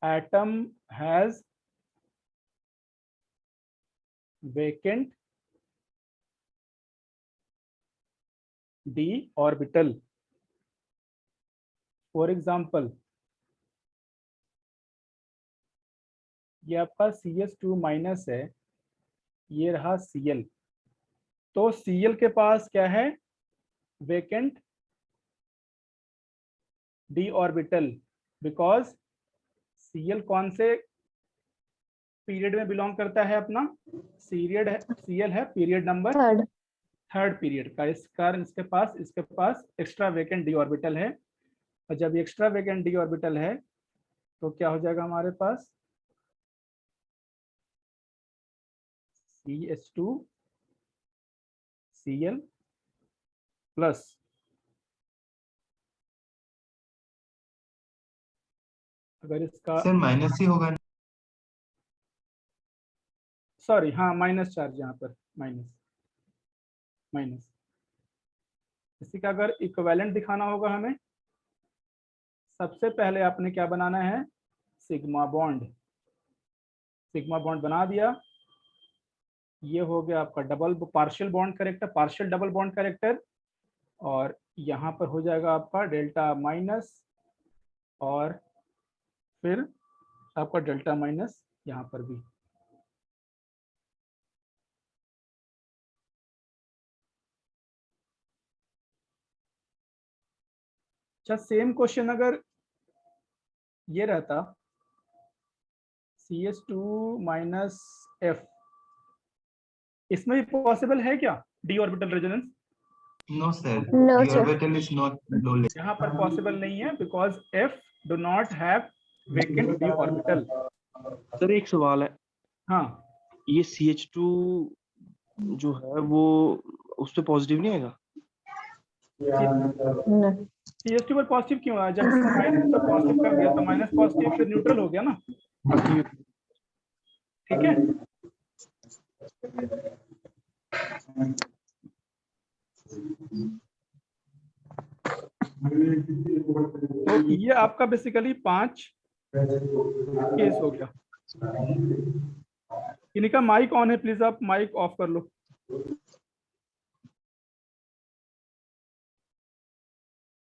atom has vacant d orbital। For example ये आपका CH2 माइनस है, ये रहा Cl, तो Cl के पास क्या है, vacant d orbital, because Cl कौन से पीरियड में बिलोंग करता है, अपना Cl है period number Third. Third period का। इस कारण इसके पास एक्स्ट्रा वेकेंट डी ऑर्बिटल है, और जब एक्स्ट्रा वेकेंट डी ऑर्बिटल है तो क्या हो जाएगा हमारे पास, CH2 Cl प्लस अगर इसका सर माइनस ही होगा ना? सॉरी हाँ माइनस चार्ज यहाँ पर, माइनस इसी का अगर इक्विवेलेंट दिखाना होगा हमें, सबसे पहले आपने क्या बनाना है, सिग्मा बॉन्ड। सिग्मा बॉन्ड बना दिया, ये हो गया आपका double partial bond character, partial double bond character, और यहाँ पर हो जाएगा आपका डेल्टा माइनस, और फिर आपका डेल्टा माइनस यहाँ पर भी। अच्छा सेम क्वेश्चन अगर ये रहता CH2 माइनस F, इसमें भी पॉसिबल है क्या D orbital resonance? No sir, No, D sir. Orbital is not low level. यहाँ पर पॉसिबल नहीं है, because F do not have vacant D orbital. Sir एक सवाल है, हाँ ये CH2 जो है वो उस पे पॉजिटिव नहीं आएगा? No. CH2 पर पॉजिटिव क्यों आया, जब इसका माइनस पर पॉजिटिव कर दिया तो माइनस पॉजिटिव फिर न्यूट्रल हो गया ना, ठीक है। तो ये आपका बेसिकली 5 केस हो गया। इनका माइक ऑन है, प्लीज आप माइक ऑफ कर लो।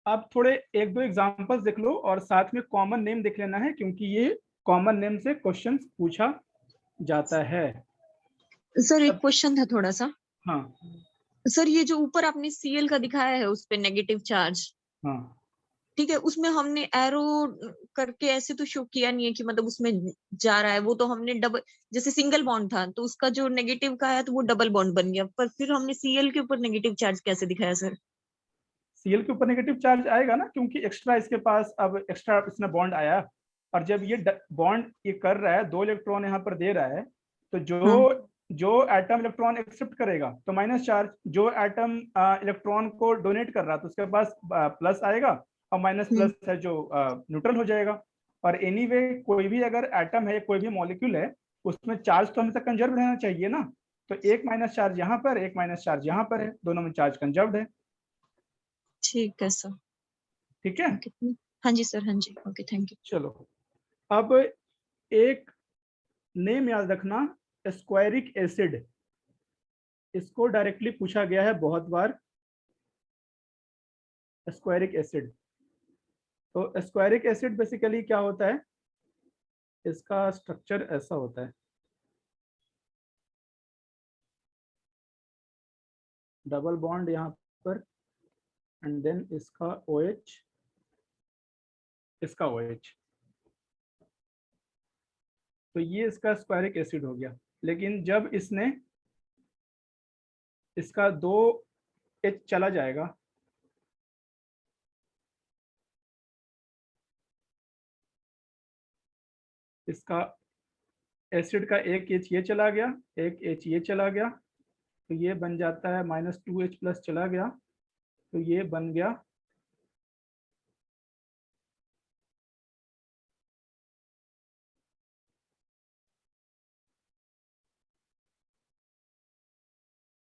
आप थोड़े एक दो एग्जांपल्स देख लो और साथ में कॉमन नेम देख लेना है, क्योंकि ये कॉमन नेम से क्वेश्चंस पूछा जाता है। सर एक क्वेश्चन था थोड़ा सा। हाँ सर ये जो ऊपर आपने Cl का दिखाया है उस पे नेगेटिव चार्ज, हाँ ठीक है, उसमें हमने एरो करके ऐसे तो शो किया नहीं है कि मतलब उसमें जा रहा है, वो तो हमने डबल, जैसे सिंगल बॉन्ड था तो उसका जो नेगेटिव का है तो वो डबल बॉन्ड बन गया, पर फिर हमने Cl के ऊपर नेगेटिव चार्ज कैसे दिखाया सर? Cl के ऊपर नेगेटिव चार्ज आएगा ना, क्योंकि एक्स्ट्रा इसके पास अब एक्स्ट्रा इसमें बॉन्ड आया, और जब ये बॉन्ड ये कर रहा है, 2 इलेक्ट्रॉन यहाँ पर दे रहा है, तो जो एटम इलेक्ट्रॉन एक्सेप्ट करेगा तो माइनस चार्ज, जो एटम इलेक्ट्रॉन को डोनेट कर रहा है तो उसके पास प्लस आएगा, और माइनस प्लस है जो न्यूट्रल हो जाएगा। और एनीवे कोई भी अगर एटम है, कोई भी मॉलिक्यूल है, उसमें चार्ज तो हमेशा कंजर्व रहना चाहिए ना। तो एक माइनस चार्ज यहाँ पर, एक माइनस चार्ज यहाँ पर है, दोनों में चार्ज कंजर्व्ड है। ठीक है सर। ठीक है, ओके, हाँ जी सर, हाँ जी, ओके, थैंक यू। चलो। अब एक नेम याद रखना, स्क्वायरिक एसिड। इसको डायरेक्टली पूछा गया है बहुत बार, स्क्वायरिक एसिड। तो स्क्वायरिक एसिड बेसिकली क्या होता है, इसका स्ट्रक्चर ऐसा होता है, डबल बॉन्ड यहाँ पर, एंड देन इसका OH, इसका OH। तो ये इसका स्क्वायरिक एसिड हो गया। लेकिन जब इसने इसका 2H चला जाएगा, इसका एसिड का एक H ये चला गया, एक H ये चला गया, तो ये बन जाता है -2H प्लस चला गया, तो ये बन गया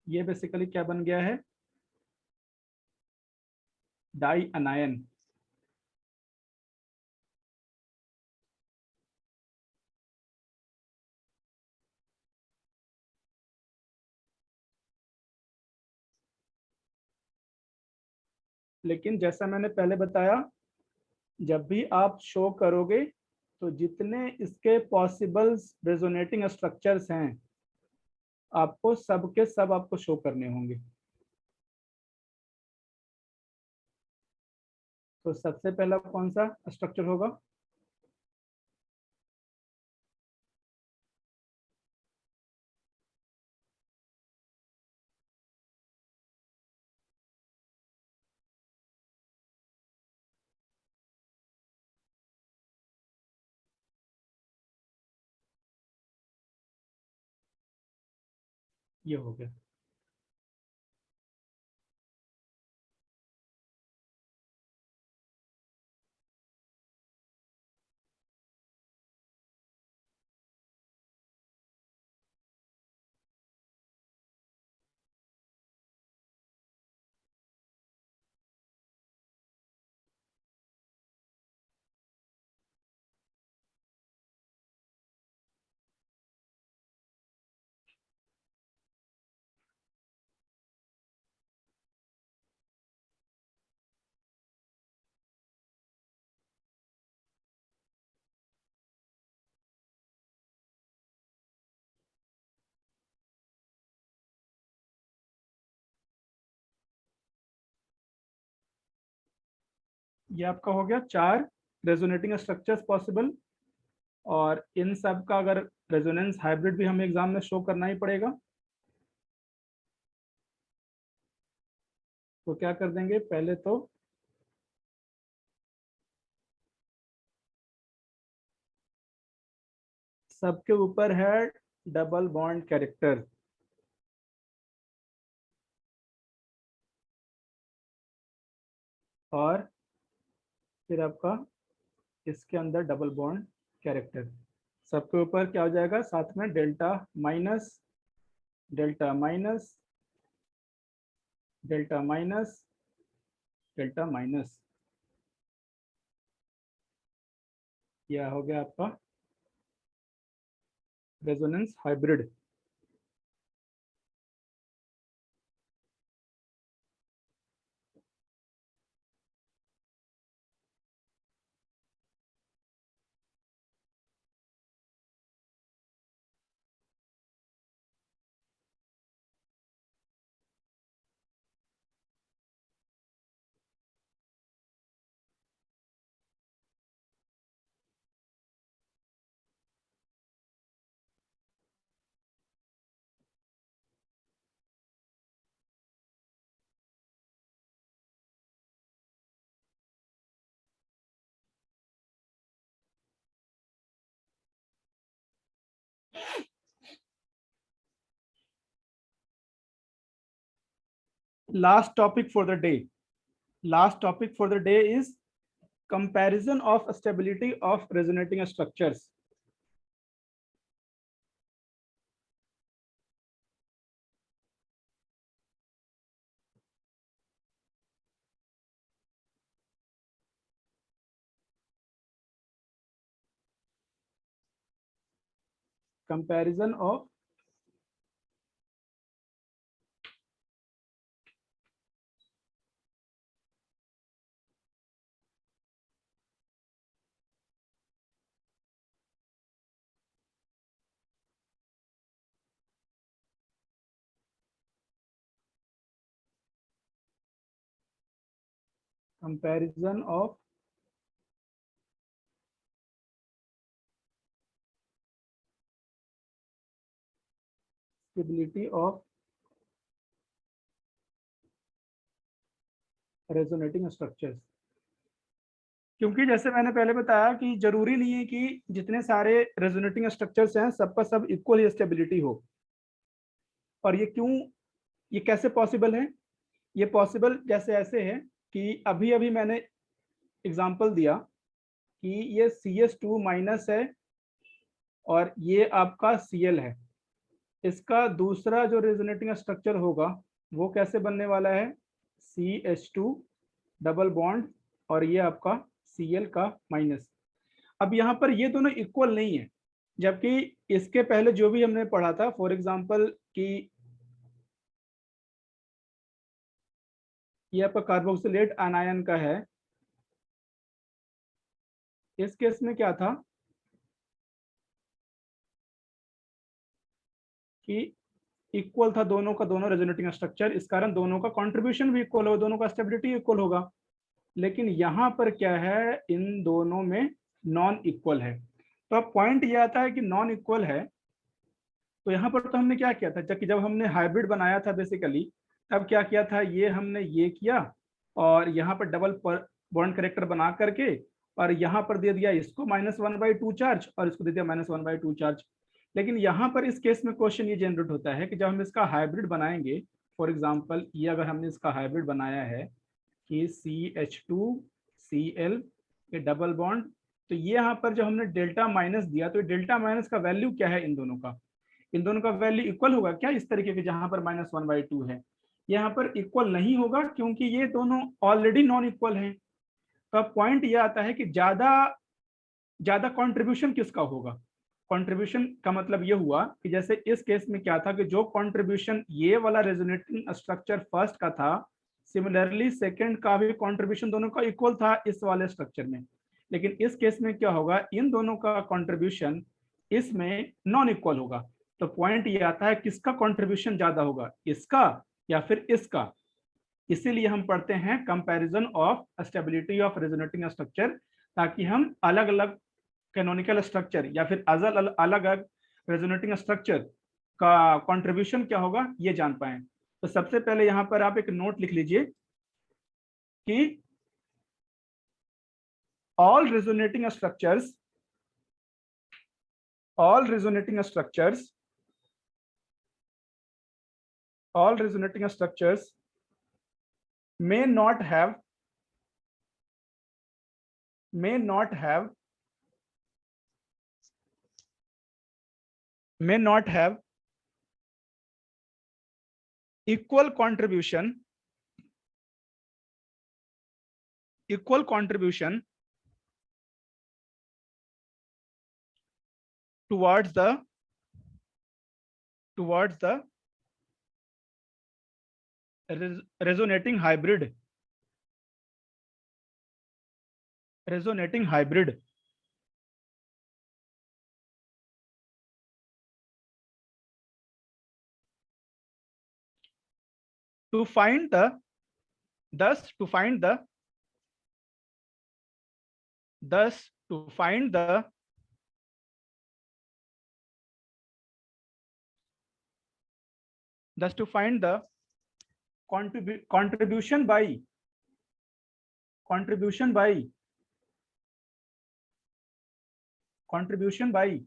ये बेसिकली क्या बन गया है, डाई अनायन। लेकिन जैसा मैंने पहले बताया, जब भी आप शो करोगे तो जितने इसके पॉसिबल रेजोनेटिंग स्ट्रक्चर्स हैं, आपको सबके सब आपको शो करने होंगे। तो सबसे पहला कौन सा स्ट्रक्चर होगा, ये हो गया। ये आपका हो गया 4 रेजोनेटिंग स्ट्रक्चर्स पॉसिबल। और इन सब का अगर रेजोनेंस हाइब्रिड भी हमें एग्जाम में शो करना ही पड़ेगा, तो क्या कर देंगे, पहले तो सबके ऊपर है डबल बॉन्ड कैरेक्टर, और फिर आपका इसके अंदर डबल बॉन्ड कैरेक्टर। सबके ऊपर क्या हो जाएगा, साथ में delta minus, delta minus, delta minus, delta minus. यह हो गया आपका resonance hybrid. Last topic for the day. Last topic for the day is comparison of stability of resonating structures. Comparison of comparison of stability of resonating structures. क्योंकि जैसे मैंने पहले बताया कि जरूरी नहीं है कि जितने सारे रेजोनेटिंग स्ट्रक्चर्स हैं सबका सब इक्वल ही स्टेबिलिटी हो। और ये क्यों, ये कैसे पॉसिबल है? ये पॉसिबल जैसे ऐसे है कि अभी अभी मैंने एग्जांपल दिया कि ये CS2 माइनस है और ये आपका Cl है। इसका दूसरा जो रेजोनेटिंग स्ट्रक्चर होगा वो कैसे बनने वाला है? CH2 डबल बॉन्ड और ये आपका Cl का माइनस। अब यहाँ पर ये दोनों इक्वल नहीं है, जबकि इसके पहले जो भी हमने पढ़ा था, फॉर एग्जांपल कि ये आपका कार्बोक्सिलेट आनायन का है। इस केस में क्या था कि इक्वल था दोनों का दोनों रेजोनेटिंग स्ट्रक्चर, इस कारण दोनों का कंट्रीब्यूशन भी इक्वल होगा, दोनों का स्टेबिलिटी इक्वल होगा। लेकिन यहाँ पर क्या है, इन दोनों में नॉन इक्वल है। तो अब पॉइंट ये आता है कि नॉन इक्वल है, तो यहाँ पर तो हमने क्या किया था, जब हमने हाइब्रिड बनाया था बेसिकली, तब क्या किया था, ये हमने ये किया और यहाँ पर डबल बॉन्ड करेक्टर बना करके और यहाँ पर दे दिया इसको -1/2 चार्ज और इसको दे दिया -1/2 चार्ज। लेकिन यहाँ पर इस केस में क्वेश्चन ये जनरेट होता है कि जब हम इसका हाइब्रिड बनाएंगे, फॉर एग्जांपल ये अगर हमने इसका हाइब्रिड बनाया है कि CH2Cl के डबल बॉन्ड, तो ये यहाँ पर जब हमने डेल्टा माइनस दिया तो डेल्टा माइनस का वैल्यू क्या है, इन दोनों का, इन दोनों का वैल्यू इक्वल होगा क्या? इस तरीके के जहां पर -1/2 है, यहाँ पर इक्वल नहीं होगा क्योंकि ये दोनों ऑलरेडी नॉन इक्वल हैं। तो अब पॉइंट ये आता है कि ज्यादा कंट्रीब्यूशन किसका होगा? कंट्रीब्यूशन का मतलब ये हुआ कि जैसे इस केस में क्या था कि जो कंट्रीब्यूशन ये वाला रेजोनेटिंग स्ट्रक्चर फर्स्ट का था, सिमिलरली सेकंड का भी कंट्रीब्यूशन दोनों का इक्वल था इस वाले स्ट्रक्चर में। लेकिन इस केस में क्या होगा, इन दोनों का कंट्रीब्यूशन इसमें नॉन इक्वल होगा। तो पॉइंट ये आता है किसका कंट्रीब्यूशन ज्यादा होगा, इसका या फिर इसका। इसीलिए हम पढ़ते हैं comparison of stability of resonating structure, ताकि हम अलग अलग कैनोनिकल स्ट्रक्चर या फिर अलग अलग रेजोनेटिंग स्ट्रक्चर का कंट्रीब्यूशन क्या होगा ये जान पाएं। तो सबसे पहले यहाँ पर आप एक नोट लिख लीजिए कि all resonating structures may not have equal contribution towards the resonating hybrid. To find the contribution by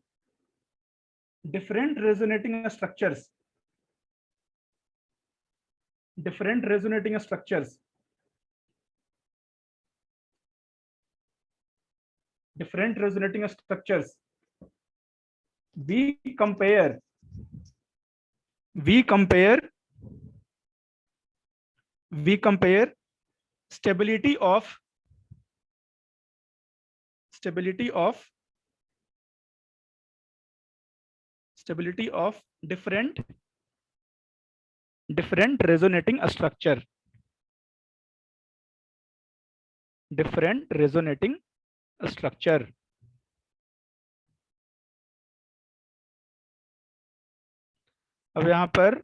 different resonating structures, different resonating structures, different resonating structures. We compare stability of different resonating structure, different resonating structure. अब यहां पर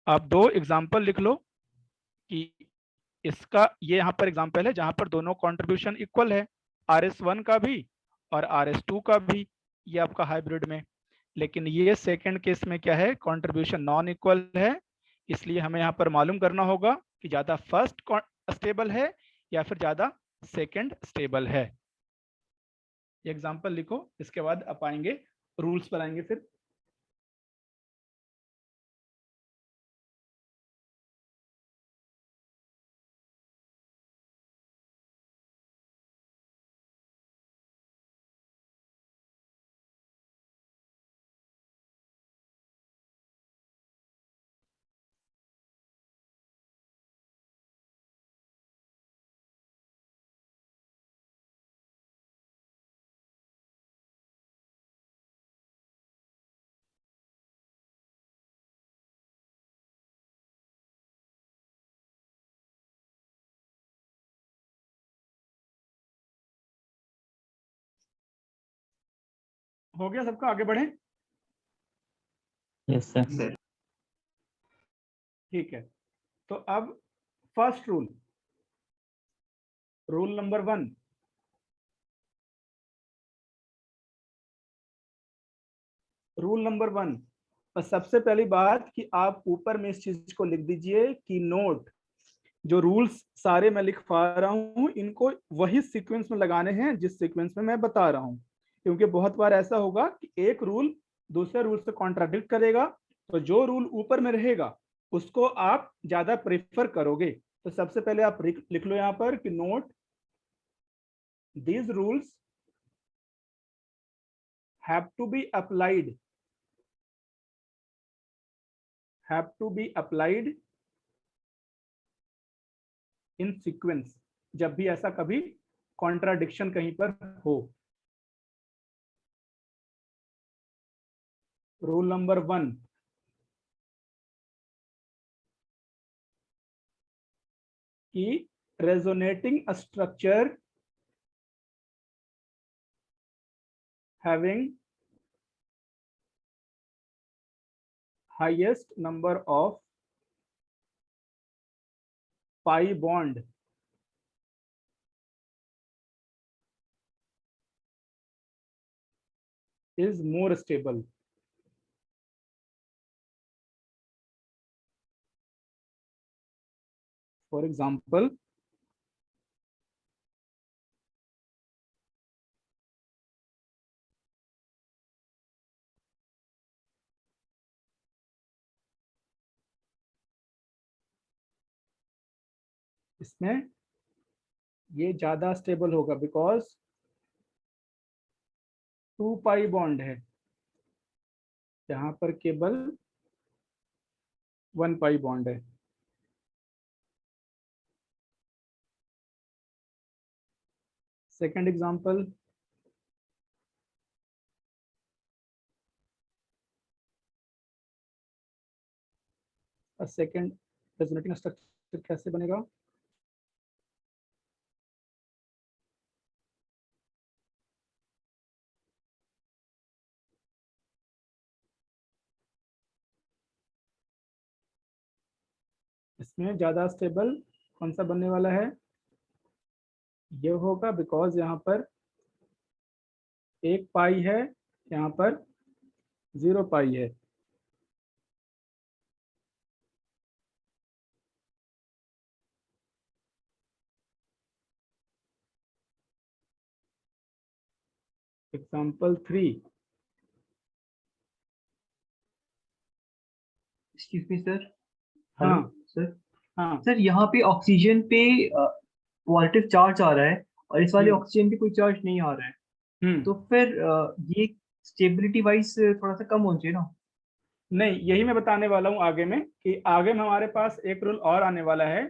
आप दो example लिख लो कि इसका, ये यहाँ पर एग्जांपल है जहां पर दोनों कंट्रीब्यूशन इक्वल है, RS1 का भी और RS2 का भी, ये आपका हाइब्रिड में। लेकिन ये सेकंड केस में क्या है, कंट्रीब्यूशन नॉन इक्वल है, इसलिए हमें यहाँ पर मालूम करना होगा कि ज्यादा फर्स्ट स्टेबल है या फिर ज्यादा सेकंड स्टेबल है। ये एग्जांपल लिखो, इसके बाद आप आएंगे रूल्स पर आएंगे फिर। हो गया सबका, आगे बढ़े? Yes sir. सर ठीक है, तो अब first rule, rule number 1, rule number 1। और सबसे पहली बात कि आप ऊपर में इस चीज को लिख दीजिए कि नोट, जो रूल्स सारे मैं लिखवा रहा हूं इनको वही सीक्वेंस में लगाने हैं जिस सीक्वेंस में मैं बता रहा हूं, क्योंकि बहुत बार ऐसा होगा कि एक रूल दूसरे रूल से कॉन्ट्राडिक्ट करेगा, तो जो रूल ऊपर में रहेगा उसको आप ज्यादा प्रेफर करोगे। तो सबसे पहले आप लिख लो यहां पर कि note, these rules have to be applied in sequence, जब भी ऐसा कभी कॉन्ट्राडिक्शन कहीं पर हो। रूल नंबर 1, कि resonating structure having highest number of pi bond is more stable. For example, इसमें ये ज्यादा स्टेबल होगा बिकॉज 2 पाई बॉन्ड है, यहाँ पर केवल 1 पाई बॉन्ड है। Second example, second resonating structure कैसे बनेगा? इसमें ज्यादा स्टेबल कौन सा बनने वाला है? ये होगा बिकॉज यहाँ पर 1 पाई है, यहाँ पर 0 पाई है। Example 3, excuse me sir. हाँ हेलो सर। हाँ सर यहाँ पे ऑक्सीजन पे पॉजिटिव चार्ज आ रहा है और इस वाले हम्म ऑक्सीजन पे कोई चार्ज नहीं आ रहा है, तो फिर ये स्टेबिलिटी वाइज थोड़ा सा कम होना चाहिए ना। नहीं, यही मैं बताने वाला हूँ आगे में, कि आगे में हमारे पास एक रूल और आने वाला है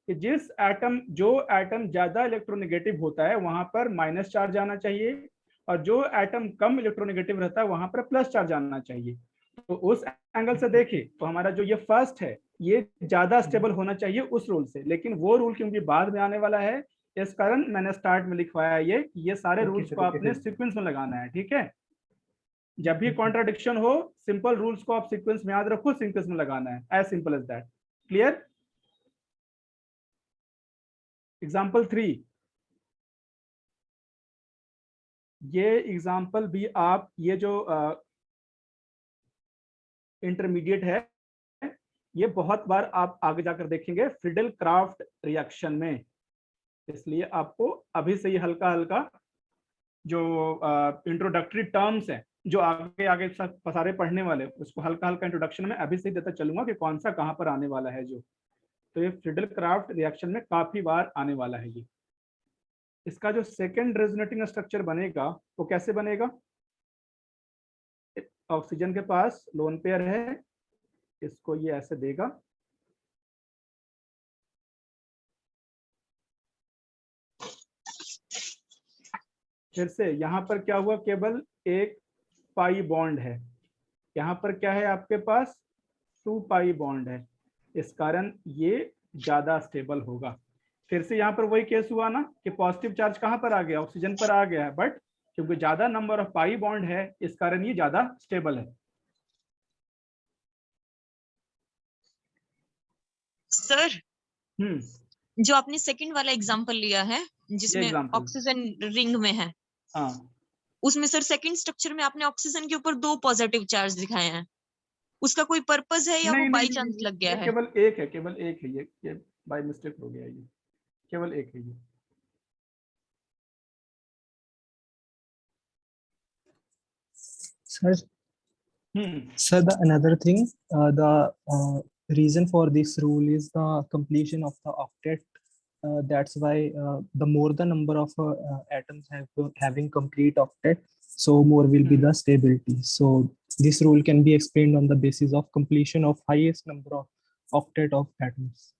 कि जो एटम ज्यादा इलेक्ट्रोनेगेटिव होता है वहां पर माइनस चार्ज आना चाहिए, और जो एटम कम इलेक्ट्रोनेगेटिव रहता है वहां पर प्लस चार्ज आना चाहिए। तो उस एंगल से देखें तो हमारा जो ये फर्स्ट है ये ज्यादा स्टेबल होना चाहिए उस रूल से, लेकिन वो रूल क्योंकि बाद में आने वाला है, इस कारण मैंने स्टार्ट में लिखवाया ये सारे ओके रूल्स सर, को ओके आपने सर। सीक्वेंस में लगाना है, ठीक है। जब भी कॉन्ट्राडिक्शन हो, सिंपल रूल्स को आप सीक्वेंस में याद रखो, सीक्वेंस में लगाना है, as simple as that. Clear. Example 3, ये एग्जाम्पल भी आप ये जो इंटरमीडिएट है ये बहुत बार आप आगे जाकर देखेंगे फ्रीडल क्राफ्ट रिएक्शन में, इसलिए आपको अभी से ये हल्का हल्का जो इंट्रोडक्टरी टर्म्स हैं जो आगे आगे सब सारे पढ़ने वाले, उसको हल्का हल्का इंट्रोडक्शन में अभी से ही देता चलूंगा कि कौन सा कहाँ पर आने वाला है जो। तो ये फ्रीडल क्राफ्ट रिएक्शन में काफी बार आने वाला है ये। इसका जो सेकंड रेजोनेटिंग स्ट्रक्चर बनेगा वो कैसे बनेगा? ऑक्सीजन के पास लोन पेयर है, इसको ये ऐसे देगा, फिर से यहाँ पर क्या हुआ, केवल एक पाई बॉन्ड है, यहाँ पर क्या है आपके पास 2 पाई बॉन्ड है, इस कारण ये ज्यादा स्टेबल होगा। फिर से यहाँ पर वही केस हुआ ना कि पॉजिटिव चार्ज कहाँ पर आ गया, ऑक्सीजन पर आ गया है, बट क्योंकि ज्यादा नंबर ऑफ पाई बॉन्ड है इस कारण ये ज्यादा स्टेबल है। सर जो आपने सेकंड वाला एग्जांपल लिया है ये जिसमें एग्जाम्पल, ऑक्सीजन रिंग में है, हाँ उसमें सर सेकंड स्ट्रक्चर में आपने ऑक्सीजन के ऊपर 2 पॉजिटिव चार्ज दिखाए हैं, उसका कोई पर्पस है या वो नहीं बाई नहीं चांस नहीं, लग गया ये है? केवल एक है, केवल एक है, ये बाय मिस्टेक हो गया, ये केवल एक है ये। Sir, sir, the another thing, the reason for this rule is the completion of the octet. That's why the more the number of atoms having complete octet, so more will be the stability. So this rule can be explained on the basis of completion of highest number of octet of atoms.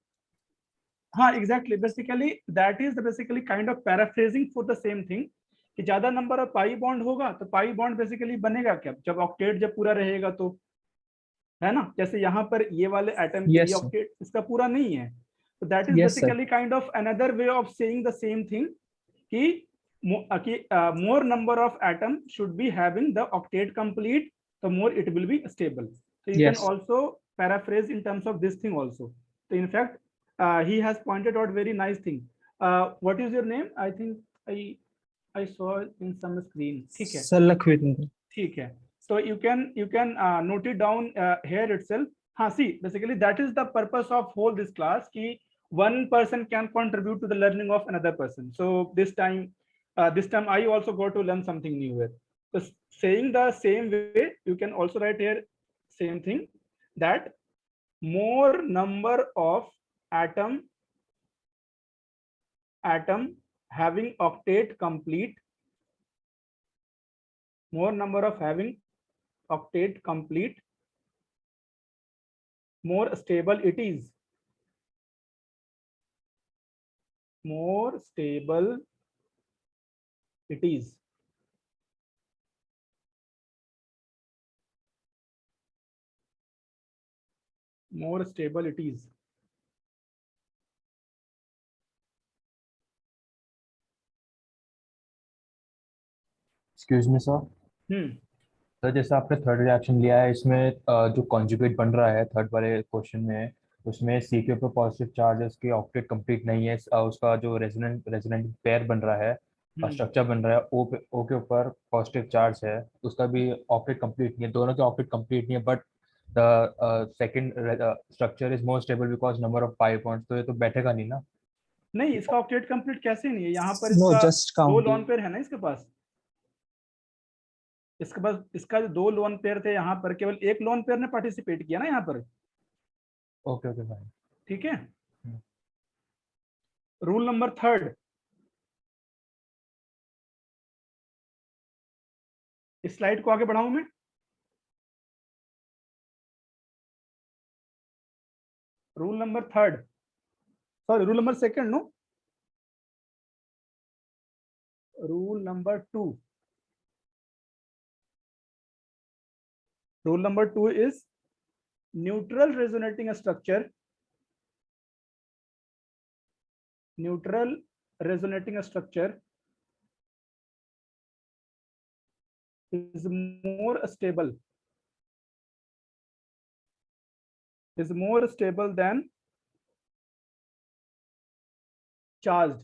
हाँ exactly, basically that is basically kind of paraphrasing for the same thing, कि ज्यादा number of pi bond होगा तो pi bond basically बनेगा क्या, जब octet जब पूरा रहेगा तो, है ना। जैसे यहाँ पर ये वाले एटम के Yes, लिए sir. ऑक्टेट इसका पूरा नहीं है, तो that is Yes, sir. Basically kind of another way of saying the same thing कि more number of atom should be having the octet complete, the more it will be stable. So you Yes. can also paraphrase in terms of this thing also. So in fact he has pointed out very nice thing. What is your name? I think I saw in some screen. ठीक है, Sir, Lakhvinder. ठीक है, so you can note it down here itself. हाँ, see basically that is the purpose of whole this class, कि one person can contribute to the learning of another person. So this time I also got to learn something new here. So saying the same way, you can also write here same thing, that more number of atom having octet complete, more number of having octet complete, more stable it is. More stable it is. More stable it is. Excuse me sir, sir जैसे आपने third reaction लिया है इसमें जो conjugate बन रहा है third वाले क्वेश्चन में, उसमें सी के ऊपर पॉजिटिव चार्ज है, उसकी ऑक्टेट कंप्लीट नहीं है, उसका जो रेजोनेंट पेयर बन रहा है, स्ट्रक्चर बन रहा है, ओ के ऊपर पॉजिटिव चार्ज है, उसका भी ऑक्टेट कंप्लीट नहीं है, दोनों के ऑक्टेट कंप्लीट नहीं है, but the second structure is more stable because number of pi bonds, तो ये तो बैठेगा नहीं ना। नहीं, इसका ऑक्टेट कंप्लीट कैसे नहीं है, यहाँ पर No, इसका just दो counting. लोन पेयर है ना इसके पास, इसका जो 2 लोन पेयर थे यहाँ पर केवल एक लोन पेयर ने पार्टिसिपेट किया ना यहाँ पर, ओके ओके फाइन। ठीक है। रूल नंबर 3, इस स्लाइड को आगे बढ़ाऊं मैं? Rule number 3, sorry rule number 2, no, rule number 2. Rule number 2 is neutral resonating structure. Neutral resonating structure is more stable. Is more stable than charged.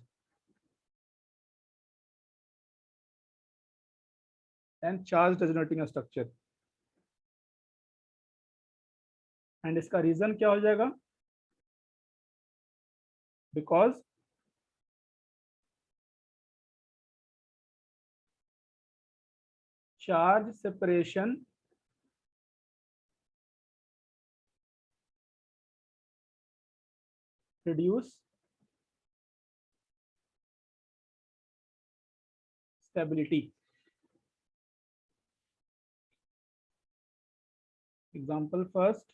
And charged resonating structure. And इसका reason क्या हो जाएगा? Because charge separation reduce stability. Example first.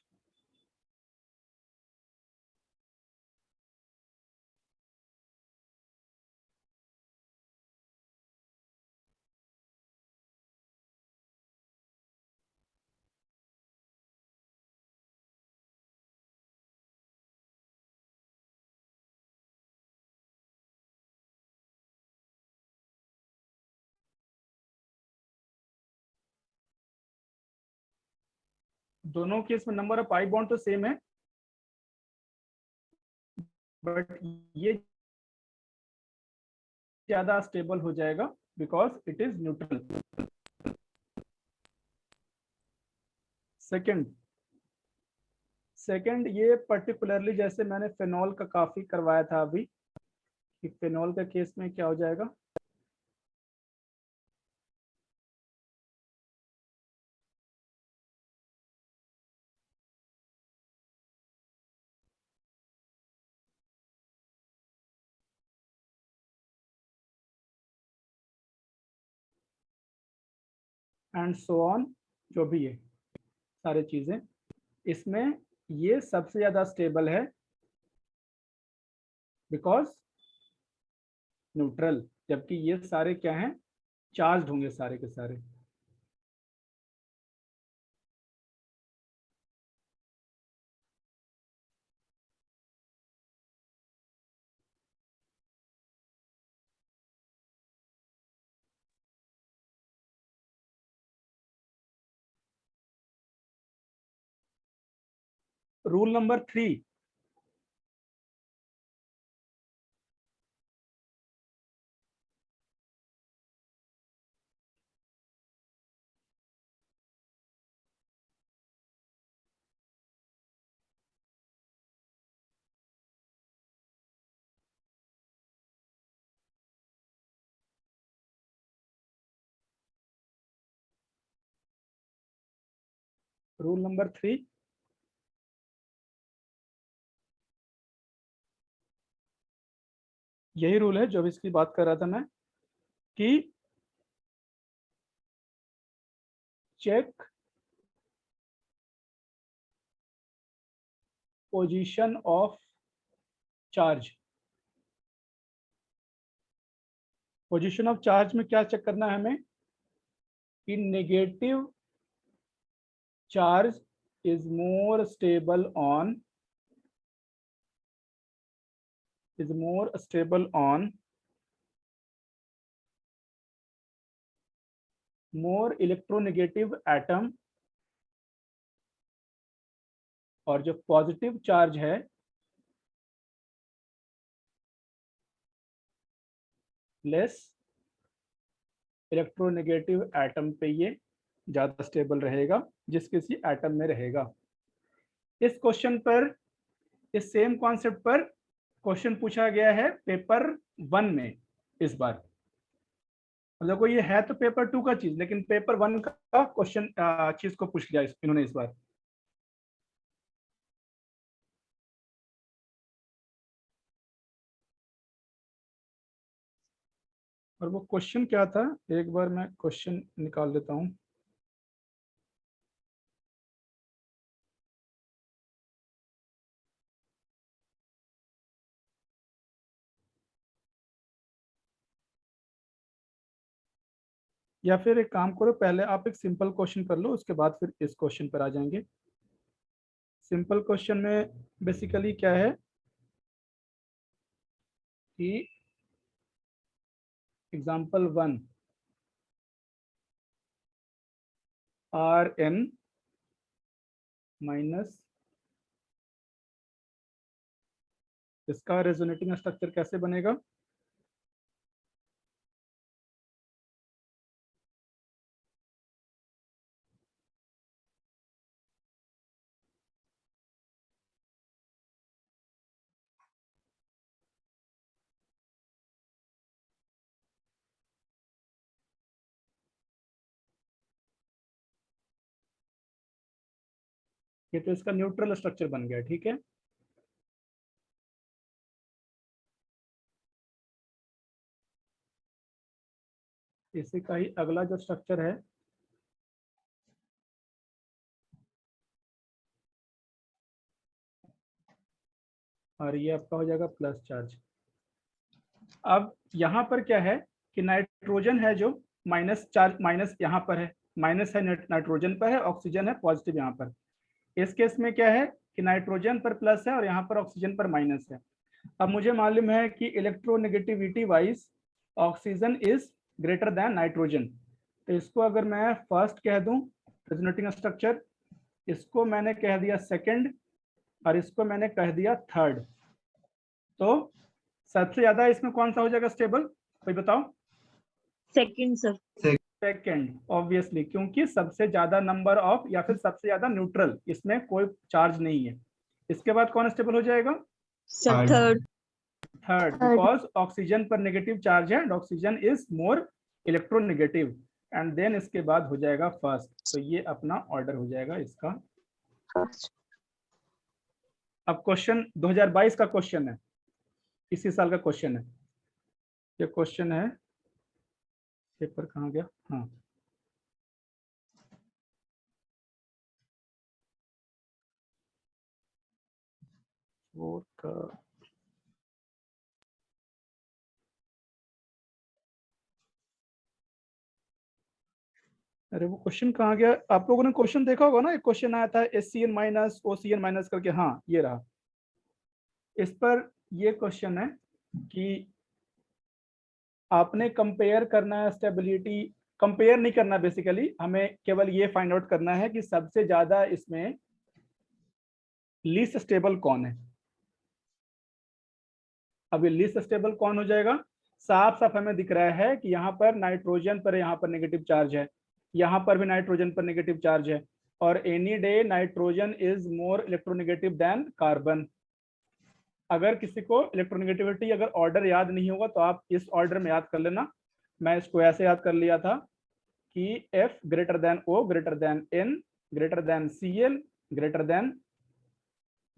दोनों case में number of pi bond तो same है, but ये ज्यादा स्टेबल हो जाएगा because it is neutral. Second ये पर्टिकुलरली जैसे मैंने फेनॉल का काफी करवाया था अभी, कि फेनॉल का केस में क्या हो जाएगा. एंड सो ऑन, जो भी है सारी चीजें, इसमें ये सबसे ज्यादा स्टेबल है बिकॉज न्यूट्रल, जबकि ये सारे क्या हैं, चार्ज होंगे सारे के सारे. रूल नंबर 3, रूल नंबर 3, यही रूल है जो अभी इसकी बात कर रहा था मैं, कि check position of charge. Position of charge में क्या चेक करना है हमें, कि negative charge is more stable on more electronegative atom, और जो पॉजिटिव चार्ज है लेस इलेक्ट्रोनेगेटिव एटम पे ये ज्यादा स्टेबल रहेगा जिस किसी एटम में रहेगा. इस क्वेश्चन पर, इस सेम कॉन्सेप्ट पर क्वेश्चन पूछा गया है पेपर 1 में इस बार. देखो ये है तो पेपर 2 का चीज, लेकिन पेपर 1 का क्वेश्चन चीज को पूछ लिया इन्होंने इस बार. और वो क्वेश्चन क्या था, एक बार मैं क्वेश्चन निकाल लेता हूँ। या फिर एक काम करो, पहले आप एक सिंपल क्वेश्चन कर लो, उसके बाद फिर इस क्वेश्चन पर आ जाएंगे। सिंपल क्वेश्चन में बेसिकली क्या है कि एग्जाम्पल 1 Rn माइनस, इसका रेजोनेटिंग स्ट्रक्चर कैसे बनेगा? ये तो इसका न्यूट्रल स्ट्रक्चर बन गया, ठीक है। इसी का ही अगला जो स्ट्रक्चर है और ये आपका हो जाएगा प्लस चार्ज। अब यहाँ पर क्या है कि नाइट्रोजन है जो माइनस चार्ज, माइनस यहाँ पर है, माइनस है नाइट्रोजन पर है, ऑक्सीजन है पॉजिटिव यहाँ पर। इस केस में क्या है कि नाइट्रोजन पर प्लस है और यहाँ पर ऑक्सीजन पर माइनस है। अब मुझे मालूम है कि electronegativity wise oxygen is greater then nitrogen, तो इसको अगर मैं फर्स्ट कह दूं रेजोनेटिंग स्ट्रक्चर, इसको मैंने कह दिया सेकंड और इसको मैंने कह दिया थर्ड, तो सबसे ज्यादा इसमें कौन सा हो जाएगा स्टेबल, कोई बताओ? Second sir. सेकंड ऑब्वियसली, क्योंकि सबसे ज्यादा नंबर ऑफ या फिर सबसे ज्यादा न्यूट्रल, इसमें कोई चार्ज नहीं है। इसके बाद कौन स्टेबल हो जाएगा? थर्ड। थर्ड, बिकॉज ऑक्सीजन पर नेगेटिव चार्ज है and oxygen is more electronegative, and then इसके बाद हो जाएगा फर्स्ट। तो ये अपना ऑर्डर हो जाएगा इसका। अब क्वेश्चन 2022 का क्वेश्चन है, इसी साल का क्वेश्चन है। ये क्वेश्चन है, पेपर कहाँ गया? हाँ, फोर का अरे वो क्वेश्चन कहाँ गया? आप लोगों ने क्वेश्चन देखा होगा ना, एक क्वेश्चन आया था SCN माइनस OCN माइनस करके। हाँ, ये रहा। इस पर ये क्वेश्चन है कि आपने कंपेयर करना है स्टेबिलिटी, कंपेयर नहीं करना, बेसिकली हमें केवल ये फाइंड आउट करना है कि सबसे ज्यादा इसमें लीस्ट स्टेबल कौन है। अब ये लीस्ट स्टेबल कौन हो जाएगा? साफ साफ हमें दिख रहा है कि यहाँ पर नाइट्रोजन पर यहाँ पर नेगेटिव चार्ज है, यहाँ पर भी नाइट्रोजन पर नेगेटिव चार्ज है, और any day nitrogen is more electronegative than carbon. अगर किसी को इलेक्ट्रोनेगेटिविटी अगर ऑर्डर याद नहीं होगा तो आप इस ऑर्डर में याद कर लेना। मैं इसको ऐसे याद कर लिया था कि F greater than O greater than N greater than Cl greater than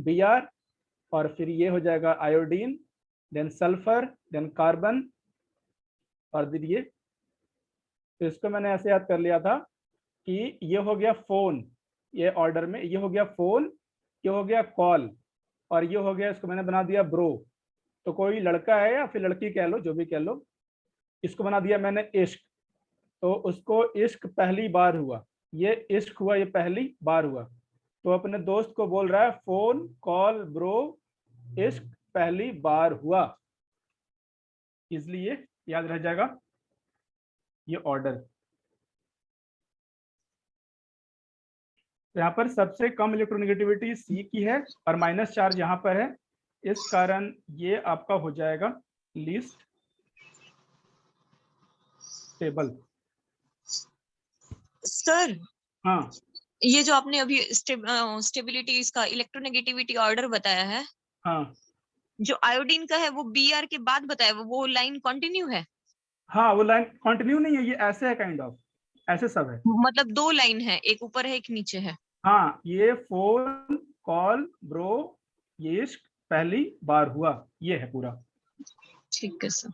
Br, और फिर ये हो जाएगा iodine, then sulphur, then carbon, और फिर ये। तो इसको मैंने ऐसे याद कर लिया था कि ये हो गया फोन, ये ऑर्डर में, ये हो गया फोन, ये हो गया कॉल, और ये हो गया, इसको मैंने बना दिया ब्रो। तो कोई लड़का है या फिर लड़की कह लो, जो भी कह लो, इसको बना दिया मैंने इश्क। तो उसको इश्क पहली बार हुआ, ये इश्क हुआ, ये पहली बार हुआ। तो अपने दोस्त को बोल रहा है फोन कॉल ब्रो इश्क पहली बार हुआ, इसलिए याद रह जाएगा ये ऑर्डर। यहाँ पर सबसे कम इलेक्ट्रोनेगेटिविटी C की है और माइनस चार्ज यहाँ पर है, इस कारण ये आपका हो जाएगा लीस्ट स्टेबल। सर हाँ, ये जो आपने अभी स्टेबिलिटी इसका इलेक्ट्रोनेगेटिविटी ऑर्डर बताया है, हाँ, जो आयोडीन का है वो Br के बाद बताया, वो लाइन कंटिन्यू है? हाँ, वो लाइन कंटिन्यू नहीं है, ये ऐसे है, काइंड ऑफ ऐसे सब है। मतलब दो लाइन है, एक ऊपर है एक नीचे है? हाँ, ये फोन कॉल ब्रो ये इश्क पहली बार हुआ, ये है पूरा। ठीक है सर।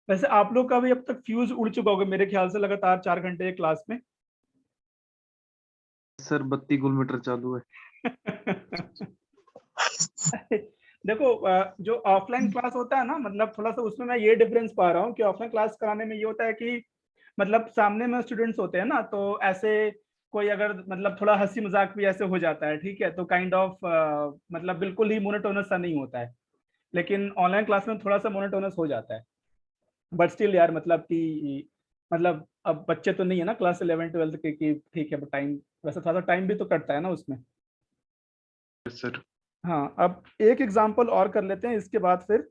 वैसे आप लोग का भी अब तक फ्यूज उड़ चुका होगा मेरे ख्याल से, लगातार 4 घंटे क्लास में। सर 32 गुलमीटर चालू है। देखो जो ऑफलाइन क्लास होता है ना, मतलब थोड़ा सा उसमें मैं ये डिफरेंस पा रहा हूँ कि ऑफलाइन क्लास कराने में ये होता है कि मतलब सामने में स्टूडेंट्स होते हैं ना, तो ऐसे कोई अगर मतलब थोड़ा हंसी मजाक भी ऐसे हो जाता है, ठीक है, तो काइंड ऑफ मतलब बिल्कुल ही मोनोटोनस सा नहीं होता है। लेकिन ऑनलाइन क्लास में थोड़ा सा मोनोटोनस हो जाता है। बट स्टिल यार, मतलब कि मतलब अब बच्चे तो नहीं है ना क्लास 11 12 के कि ठीक है टाइम, वैसे थोड़ा सा टाइम भी तो कटता है ना उसमें। सर हाँ, अब एक एग्जांपल और कर लेते हैं, इसके बाद फिर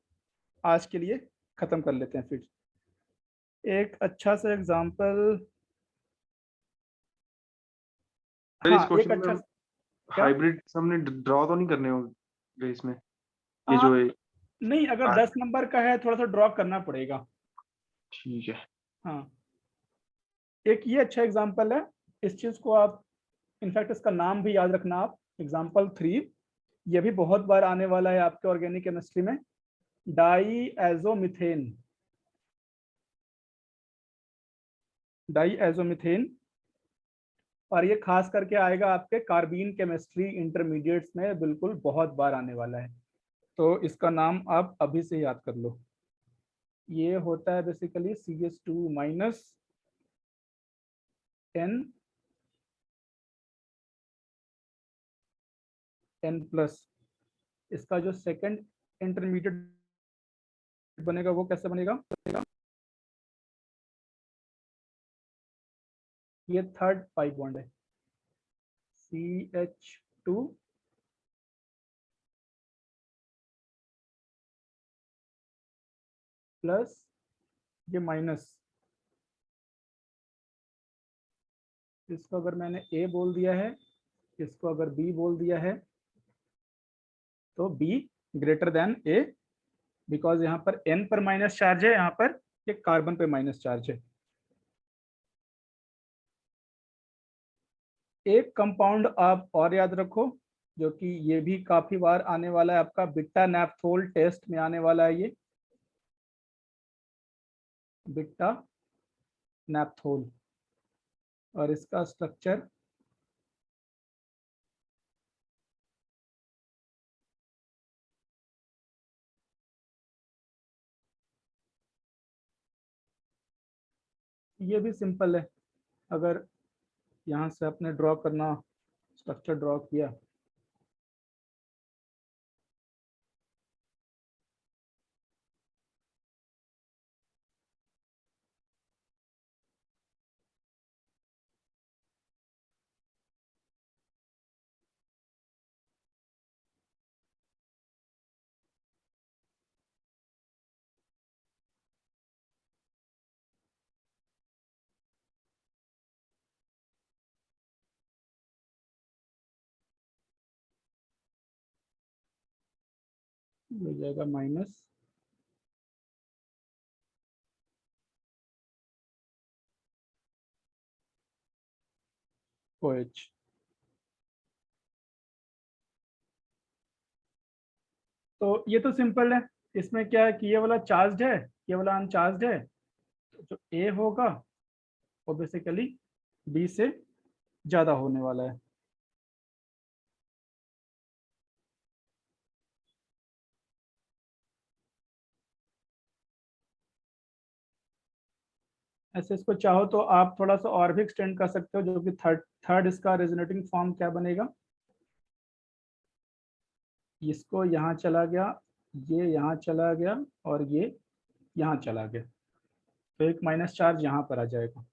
आज के लिए खत्म कर लेते हैं। फिर एक अच्छा सा एग्जांपल, सर इस हाँ एक क्वेश्चन में अच्छा हम क्या, हाइब्रिड हमने ड्रॉ तो नहीं करने होंगे इसमें, ये हाँ जो है। नहीं, अगर 10 नंबर का है थोड़ा सा ड्रॉ करना पड़ेगा। ठीक है। हाँ, एक ये अच्छा एग्जांपल है, इस चीज को आप इनफैक्ट इसका नाम भी याद रखना आप, एग्जांपल 3। ये भी बहुत बार आने वाला है आपके ऑर्गेनिक केमिस्ट्री में, डाईएजोमीथेन। डाईएजोमीथेन, और ये खास करके आएगा आपके कार्बीन केमिस्ट्री इंटरमीडिएट्स में, बिल्कुल बहुत बार आने वाला है। तो इसका नाम आप अभी से याद कर लो। ये होता है basically CH2 minus N plus. इसका जो सेकंड इंटरमीडिएट बनेगा वो कैसे बनेगा, ये थर्ड पाई बॉन्ड है, CH2 प्लस ये माइनस, इसको अगर मैंने A बोल दिया है, इसको अगर B बोल दिया है, तो B greater than A, because यहाँ पर N पर माइनस चार्ज है, यहाँ पर ये कार्बन पे माइनस चार्ज है। एक कंपाउंड आप और याद रखो, जो कि ये भी काफी बार आने वाला है, आपका बिट्टा नैप्थोल टेस्ट में आने वाला है, ये बिट्टा नैप्थोल, और इसका स्ट्रक्चर ये भी सिंपल है। अगर यहाँ से आपने ड्रॉ करना, स्ट्रक्चर ड्रॉ किया, हो जाएगा माइनस OH। तो ये तो सिंपल है, इसमें क्या है कि ये वाला चार्ज है, ये वाला अनचार्ज है, तो जो A होगा वो बेसिकली B से ज्यादा होने वाला है। ऐसे इसको चाहो तो आप थोड़ा सा और भी एक्सटेंड कर सकते हो, जो कि थर्ड इसका रेजोनेटिंग फॉर्म क्या बनेगा, इसको यहाँ चला गया, ये यहाँ चला गया, और ये यहाँ चला गया, तो एक माइनस चार्ज यहाँ पर आ जाएगा।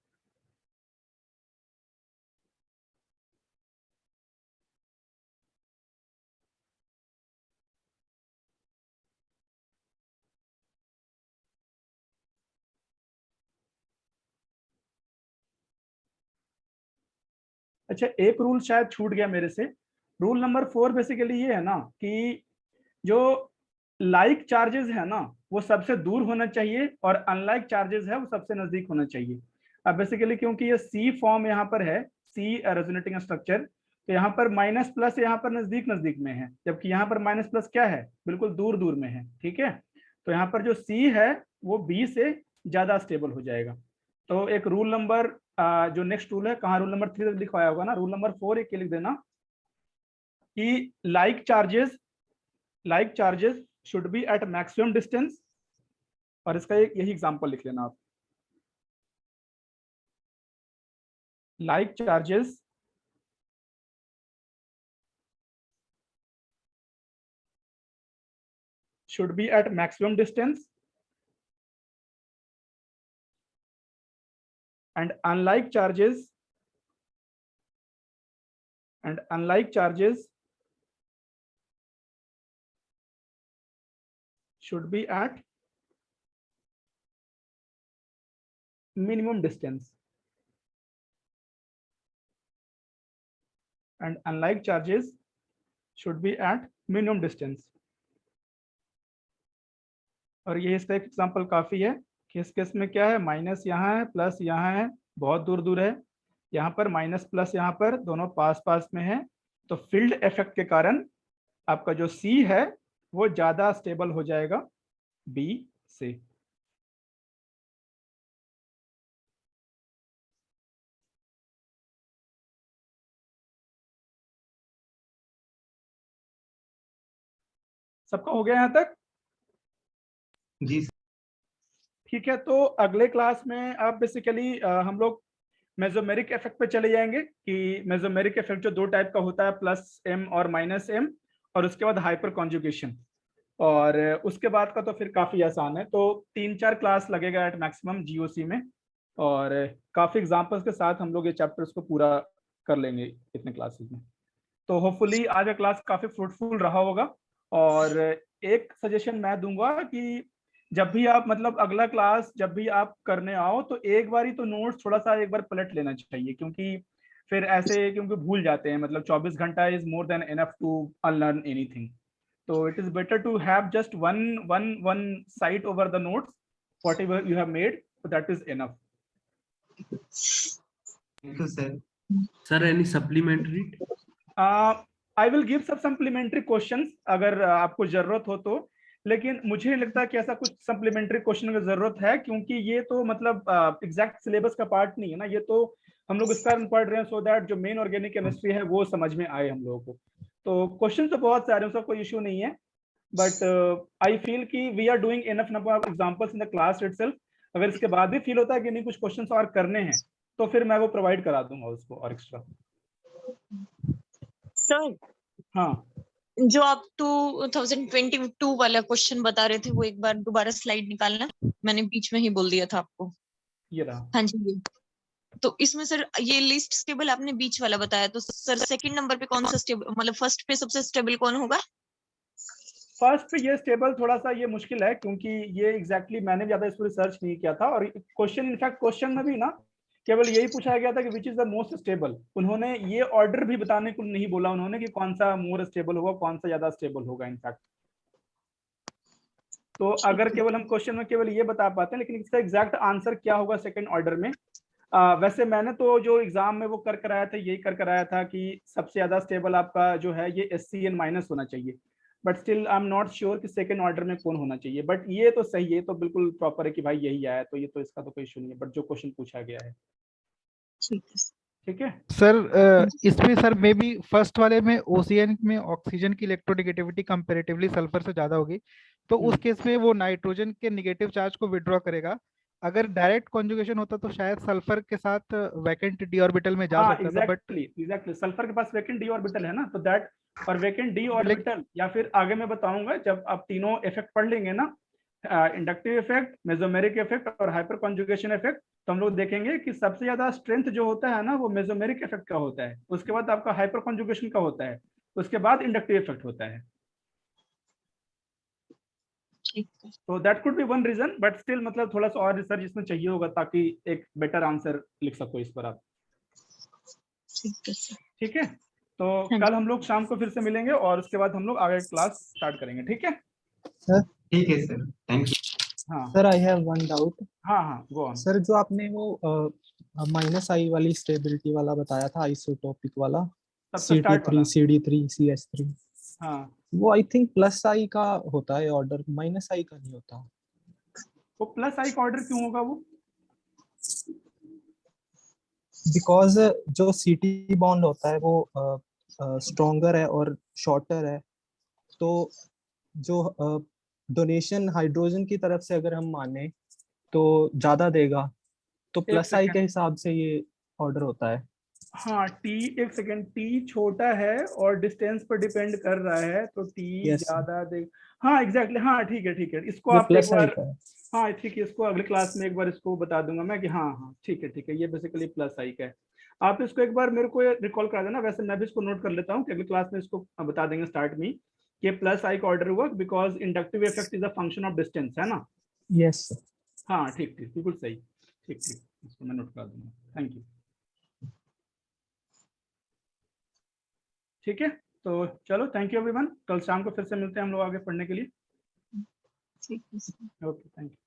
अच्छा, एक रूल शायद छूट गया मेरे से, रूल नंबर 4 बेसिकली ये है ना कि जो लाइक चार्जेस है ना वो सबसे दूर होना चाहिए, और अनलाइक चार्जेस है वो सबसे नजदीक होना चाहिए। अब बेसिकली क्योंकि ये C फॉर्म यहाँ पर है, C रेजोनेटिंग स्ट्रक्चर, तो यहाँ पर माइनस प्लस यहाँ पर नजदीक नजदीक में है, जबकि यहाँ पर माइनस प्लस क्या है, बिल्कुल दूर दूर में है, ठीक है। तो यहाँ पर जो C है वो B से ज्यादा स्टेबल हो जाएगा। तो एक रूल नंबर जो नेक्स्ट रूल है, कहाँ रूल नंबर 3 लिखवाया होगा ना, रूल नंबर 4 एक लिख देना कि like charges should be at maximum distance, और इसका एक यही एग्जांपल लिख लेना आप। Like charges should be at maximum distance, and unlike charges should be at minimum distance, and unlike charges should be at minimum distance। और ये इसका एक एग्जांपल काफी है कि इस केस में क्या है, माइनस यहाँ है, प्लस यहाँ है, बहुत दूर दूर है, यहाँ पर माइनस प्लस यहाँ पर दोनों पास पास में है, तो फील्ड इफेक्ट के कारण आपका जो सी है वो ज्यादा स्टेबल हो जाएगा बी से। सबका हो गया यहाँ तक? जी ठीक है, तो अगले क्लास में आप बेसिकली हम लोग मेसोमेरिक इफेक्ट पे चले जाएंगे कि मेसोमेरिक इफेक्ट जो दो टाइप का होता है, प्लस एम और माइनस एम, और उसके बाद हाइपर कॉन्जुगेशन, और उसके बाद का तो फिर काफी आसान है। तो 3-4 क्लास लगेगा एट मैक्सिमम जीओसी में, और काफी एग्जांपल्स के साथ हम लोग ये चैप्टर्स को पूरा कर लेंगे इतने क्लासेस में। तो होपफुली आज का क्लास काफी फ्रूटफुल रहा होगा। और एक सजेशन मैं दूंगा कि जब भी आप मतलब अगला क्लास जब भी आप करने आओ तो एक बार ही तो नोट्स थोड़ा सा एक बार पलट लेना चाहिए, क्योंकि फिर ऐसे क्योंकि भूल जाते हैं, मतलब 24 घंटा is more than enough to unlearn anything. तो it is better to have just one sight over the notes, whatever you have made, so that is enough. Thank you sir. Sir, any supplementary? I will give some supplementary questions अगर आपको जरूरत हो तो, लेकिन मुझे नहीं लगता कि ऐसा कुछ सप्लीमेंट्री क्वेश्चन की जरूरत है, क्योंकि ये तो मतलब एग्जैक्ट सिलेबस का पार्ट नहीं है ना, ये तो हम लोग इस कारण पढ़ रहे हैं सो दैट जो मेन ऑर्गेनिक केमिस्ट्री है वो समझ में आए हम लोगों को। तो क्वेश्चन तो बहुत सारे हैं, उसका कोई इशू नहीं है, बट आई फील कि we are doing enough number of examples in the class itself. अगर इसके बाद भी फील होता है कि नहीं कुछ क्वेश्चंस और करने हैं तो फिर मैं वो प्रोवाइड करा दूंगा उसको और एक्स्ट्रा। सर, हाँ, जो आप 2022 वाला क्वेश्चन बता रहे थे वो एक बार दोबारा स्लाइड निकालना, मैंने बीच में ही बोल दिया था आपको। ये रहा। हाँ जी, ये तो इसमें सर ये लिस्ट स्टेबल आपने बीच वाला बताया, तो सर सेकंड नंबर पे कौन सा स्टेबल, मतलब फर्स्ट पे सबसे स्टेबल कौन होगा? फर्स्ट पे ये स्टेबल थोड़ा सा ये मुश्किल है, क्योंकि ये एग्जैक्टली मैंने भी ज्यादा इस पर रिसर्च नहीं किया था, और क्वेश्चन इनफैक्ट क्वेश्चन में भी ना केवल यही पूछा गया था कि which is the most stable. उन्होंने ये ऑर्डर भी बताने को नहीं बोला उन्होंने कि कौन सा मोर स्टेबल होगा, कौन सा ज्यादा स्टेबल होगा इनफैक्ट। तो अगर केवल हम क्वेश्चन में केवल ये बता पाते हैं, लेकिन इसका एग्जैक्ट आंसर क्या होगा सेकंड ऑर्डर में, वैसे मैंने तो जो एग्जाम में वो कर कराया था यही कर कराया था कि सबसे ज्यादा स्टेबल आपका जो है ये SCN माइनस होना चाहिए, but still I am not sure कि सेकंड ऑर्डर में कौन होना चाहिए। बट ये तो सही है, तो बिल्कुल प्रॉपर है कि भाई यही आया, तो ये तो इसका तो कोई इशू नहीं है, बट जो क्वेश्चन पूछा गया है। ठीक है सर, इसमें सर मे बी फर्स्ट वाले में ओसीएन में ऑक्सीजन की इलेक्ट्रोनेगेटिविटी कंपैरेटिवली सल्फर से ज्यादा होगी, तो उस केस में वो नाइट्रोजन के नेगेटिव चार्ज को विड्रॉ करेगा। अगर डायरेक्ट कॉन्जुगेशन होता तो शायद सल्फर के साथ वैकेंट डी ऑर्बिटल में जा सकता था, बट एग्जैक्टली सल्फर के पास वैकेंट डी ऑर्बिटल है ना, तो दैट और वैकेंट डी ऑर्बिटल, या फिर आगे मैं बताऊंगा जब आप तीनों इफेक्ट पढ़ लेंगे ना, इंडक्टिव इफेक्ट, मेसोमेरिक इफेक्ट और हाइपर कॉन्जुगेशन इफेक्ट, तो हम लोग देखेंगे कि सबसे ज्यादा स्ट्रेंथ जो होता है ना वो मेसोमेरिक इफेक्ट का होता है, उसके बाद आपका हाइपर कॉन्जुगेशन का होता है, उसके बाद इंडक्टिव इफेक्ट होता है। तो that could be one reason, but still मतलब थोड़ा सा और रिसर्च इसमें चाहिए होगा ताकि एक बेटर आंसर लिख सको इस पर आप। ठीक है, तो कल हम लोग शाम को फिर से मिलेंगे और उसके बाद हम लोग आगे क्लास स्टार्ट करेंगे। ठीक है सर? ठीक है सर, थैंक यू। हाँ sir, I have one doubt. हाँ गो ऑन। सर, जो आपने वो -I वाली स्टेबिलिटी वाला बताया था, आइसोटोपिक वाला, CT3 CD3 CH3, हाँ वो आई थिंक +I का होता है ऑर्डर, -I का नहीं होता। वो प्लस आई का ऑर्डर क्यों होगा वो? बिकॉज जो CT बॉन्ड होता है वो स्ट्रॉन्गर है और शॉर्टर है, तो जो डोनेशन हाइड्रोजन की तरफ से अगर हम माने तो ज्यादा देगा, तो एक प्लस आई सेकंड, के हिसाब से ये ऑर्डर होता है। हाँ टी, एक सेकंड, टी छोटा है और डिस्टेंस पर डिपेंड कर रहा है, तो टी यस ज्यादा दे। हाँ एग्जैक्टली, हाँ ठीक है ठीक है, इसको ये आप एक प्लस आई बार, का है। हाँ ठीक है, इसको अगले क्लास में एक बार इसको बता दूंगा मैं कि हाँ हाँ ठीक है, ये बेसिकली प्लस आई का है। आप इसको एक बार मेरे को रिकॉल करा देना, वैसे मैं भी इसको नोट कर लेता हूँ कि अगली क्लास में इसको बता देंगे स्टार्ट में कि प्लस आई का ऑर्डर हुआ because inductive effect is a function of distance, है ना? यस हाँ ठीक ठीक, बिल्कुल सही, ठीक ठीक, इसको मैं नोट करा दूंगा। Thank you. ठीक है, तो चलो थैंक यू एवरीवन, कल शाम को फिर से मिलते हैं हम लोग आगे पढ़ने के लिए। ठीक है। Okay, thank you.